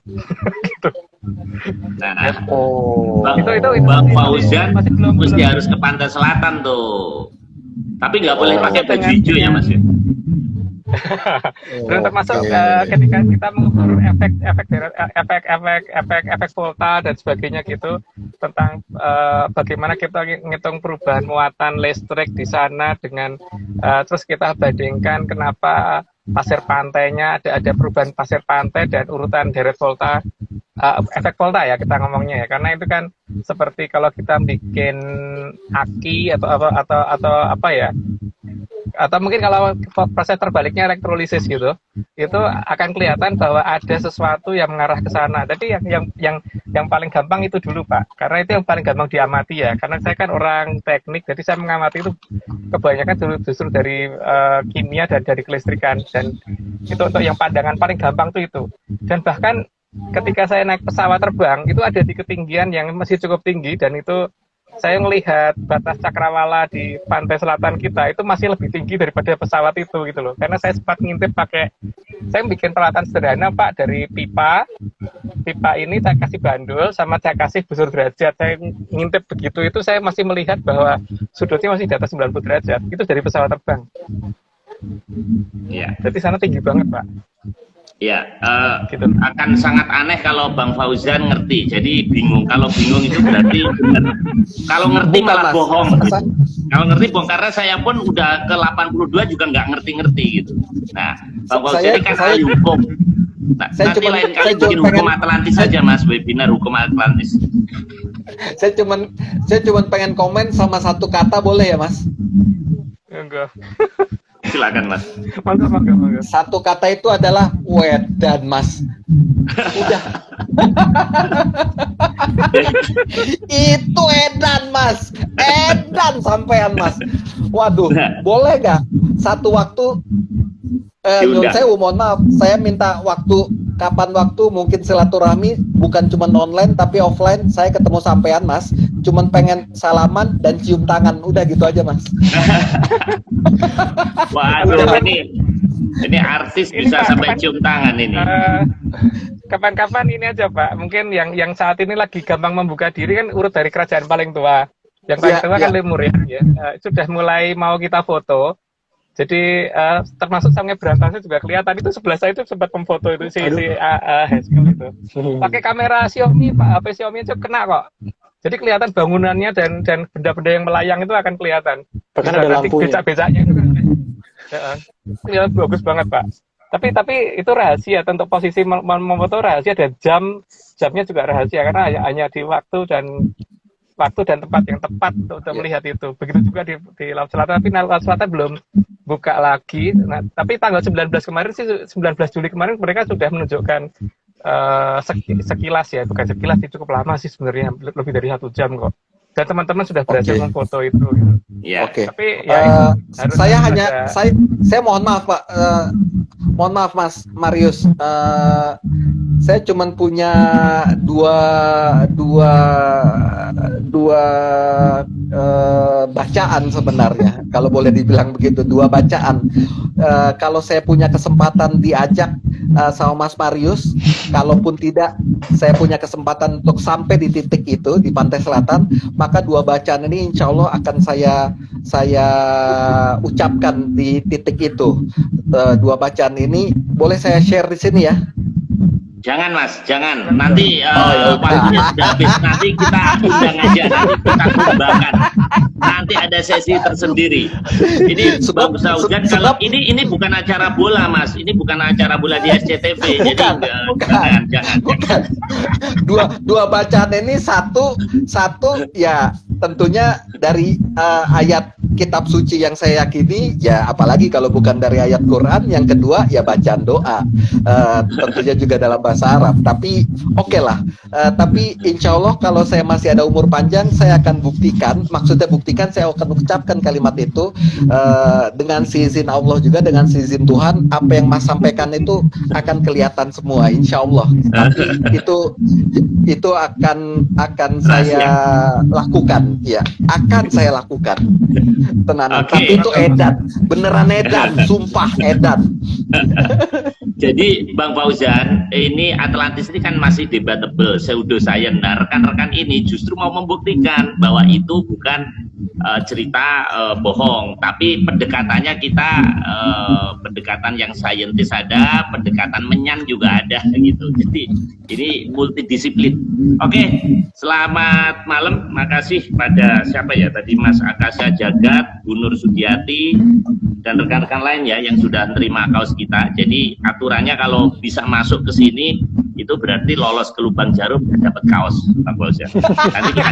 gitu. nah, Oh. Bang Fauzan mesti harus ke pantai selatan tuh. Tapi nggak boleh pakai baju hijau ya Mas ya. Dan termasuk Oke. ketika kita mengukur efek volta dan sebagainya gitu, tentang bagaimana kita ngitung perubahan muatan listrik di sana dengan terus kita bandingkan kenapa pasir pantainya ada perubahan pasir pantai dan urutan deret volta, efek volta ya kita ngomongnya ya, karena itu kan seperti kalau kita bikin aki atau apa ya, atau mungkin kalau proses terbaliknya elektrolisis gitu, itu akan kelihatan bahwa ada sesuatu yang mengarah ke sana. Jadi yang paling gampang itu dulu Pak, karena itu yang paling gampang diamati ya, karena saya kan orang teknik, jadi saya mengamati itu kebanyakan justru dari kimia dan dari kelistrikan, dan itu untuk yang pandangan paling gampang tuh itu. Dan bahkan ketika saya naik pesawat terbang itu ada di ketinggian yang masih cukup tinggi, dan itu saya melihat batas cakrawala di pantai selatan kita itu masih lebih tinggi daripada pesawat itu gitu loh. Karena saya sempat ngintip saya bikin peralatan sederhana Pak, dari pipa ini saya kasih bandul sama saya kasih busur derajat, saya ngintip begitu, itu saya masih melihat bahwa sudutnya masih di atas 90 derajat, itu dari pesawat terbang. Ya. Jadi sana tinggi banget Pak. Ya, Gitu. akan sangat aneh kalau Bang Fauzan ngerti. Jadi bingung. Kalau bingung itu berarti benar. Kalau ngerti Bukan, malah Mas. bohong. Kalau ngerti bohong, karena saya pun udah ke 82 juga nggak ngerti-ngerti gitu. Nah, Bang Fauzan ini kan ahli hukum. Nah, nanti lain kali bikin hukum Atlantis saja Mas, webinar hukum Atlantis. Saya cuman pengen komen sama satu kata, boleh ya Mas? Enggak. Silakan Mas. Mangga. Satu kata itu adalah wedan Mas. Udah. Itu edan Mas. Edan sampean Mas. Waduh, boleh gak satu waktu Diundang. saya mohon maaf, saya minta waktu, kapan waktu mungkin silaturahmi, bukan cuma online tapi offline, saya ketemu sampean Mas, cuman pengen salaman dan cium tangan, udah gitu aja Mas. Waduh, ini artis bisa sampai cium tangan ini. Kapan-kapan ini aja Pak, mungkin yang saat ini lagi gampang membuka diri kan urut dari kerajaan paling tua. Yang paling tua kan Lemur ya. Sudah mulai mau kita foto. Jadi termasuk Sangai Berantasnya juga kelihatan, itu sebelah saya itu sempat memfoto itu si Haskell itu. Pakai kamera Xiaomi Pak, HP Xiaomi itu kena kok. Jadi kelihatan bangunannya dan benda-benda yang melayang itu akan kelihatan. Bahkan ada lampunya. Becak-becaknya itu kan. Ya, bagus banget Pak. Tapi itu rahasia, tentu posisi memfoto rahasia, dan jamnya juga rahasia, karena hanya di waktu dan tempat yang tepat untuk melihat itu. Begitu juga di Laut Selatan, tapi Laut Selatan belum buka lagi. Nah, tapi tanggal 19 kemarin sih, 19 Juli kemarin mereka sudah menunjukkan sekilas ya, bukan sekilas sih, cukup lama sih sebenarnya, lebih dari 1 jam kok. Dan teman-teman sudah berhasil memfoto itu. Gitu. Ya. Oke. Tapi ya saya mohon maaf Pak, mohon maaf Mas Marius, saya cuman punya dua bacaan sebenarnya, kalau boleh dibilang begitu, 2 bacaan. Kalau saya punya kesempatan diajak sama Mas Marius, kalaupun tidak saya punya kesempatan untuk sampai di titik itu di Pantai Selatan, maka 2 bacaan ini insya Allah akan saya ucapkan di titik itu. 2 bacaan ini boleh saya share di sini ya? Jangan Mas, jangan. Nanti waktunya sudah habis. Nanti kita undang aja, nanti kita kembangkan. Nanti ada sesi tersendiri. Ini Bang Fauzan, kalau ini bukan acara bola Mas, ini bukan acara bola di SCTV. Jadi jangan. Dua bacaan ini satu ya tentunya dari ayat kitab suci yang saya yakini, ya apalagi kalau bukan dari ayat Quran. Yang kedua ya bacaan doa, tentunya juga dalam bahasa Arab. Tapi oke lah. Tapi insya Allah kalau saya masih ada umur panjang, saya akan buktikan. Maksudnya buktikan, saya akan ucapkan kalimat itu dengan seizin Allah juga, dengan seizin Tuhan. Apa yang Mas sampaikan itu akan kelihatan semua, insya Allah. Tapi itu akan saya lakukan, ya akan saya lakukan. Tenang. Tapi itu edan, beneran edan, sumpah edan. Jadi Bang Fauzan, ini Atlantis ini kan masih debatable, pseudoscience. Nah, rekan-rekan ini justru mau membuktikan bahwa itu bukan cerita bohong, tapi pendekatannya kita pendekatan yang saintis ada, pendekatan menyan juga ada gitu. Jadi ini multidisiplin. Oke, selamat malam. Makasih pada siapa ya tadi, Mas Akasha Jagat, Bu Nur Sudiati, dan rekan-rekan lain ya yang sudah terima kaos kita. Jadi aturannya kalau bisa masuk ke sini itu berarti lolos ke lubang jarum dan dapat kaos, Pak Bos ya. Nanti kita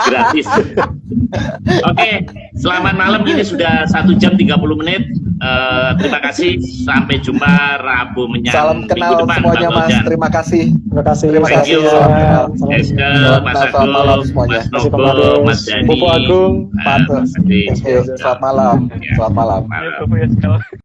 gratis. Oke, selamat malam. Ini sudah 1 jam 30 menit. Terima kasih. Sampai jumpa Rabu menyang Salam kenal minggu depan. semuanya, Mas. Terima kasih. Terima kasih. Terima Thank kasih. you. Eske, Mas Selamat malam Agung, semuanya. Mas Nobo, Mas Dani, Bobo Agung, Pak. Mas Adi. Selamat malam. Selamat malam. Malam. Ya, Bapak ya, sekali.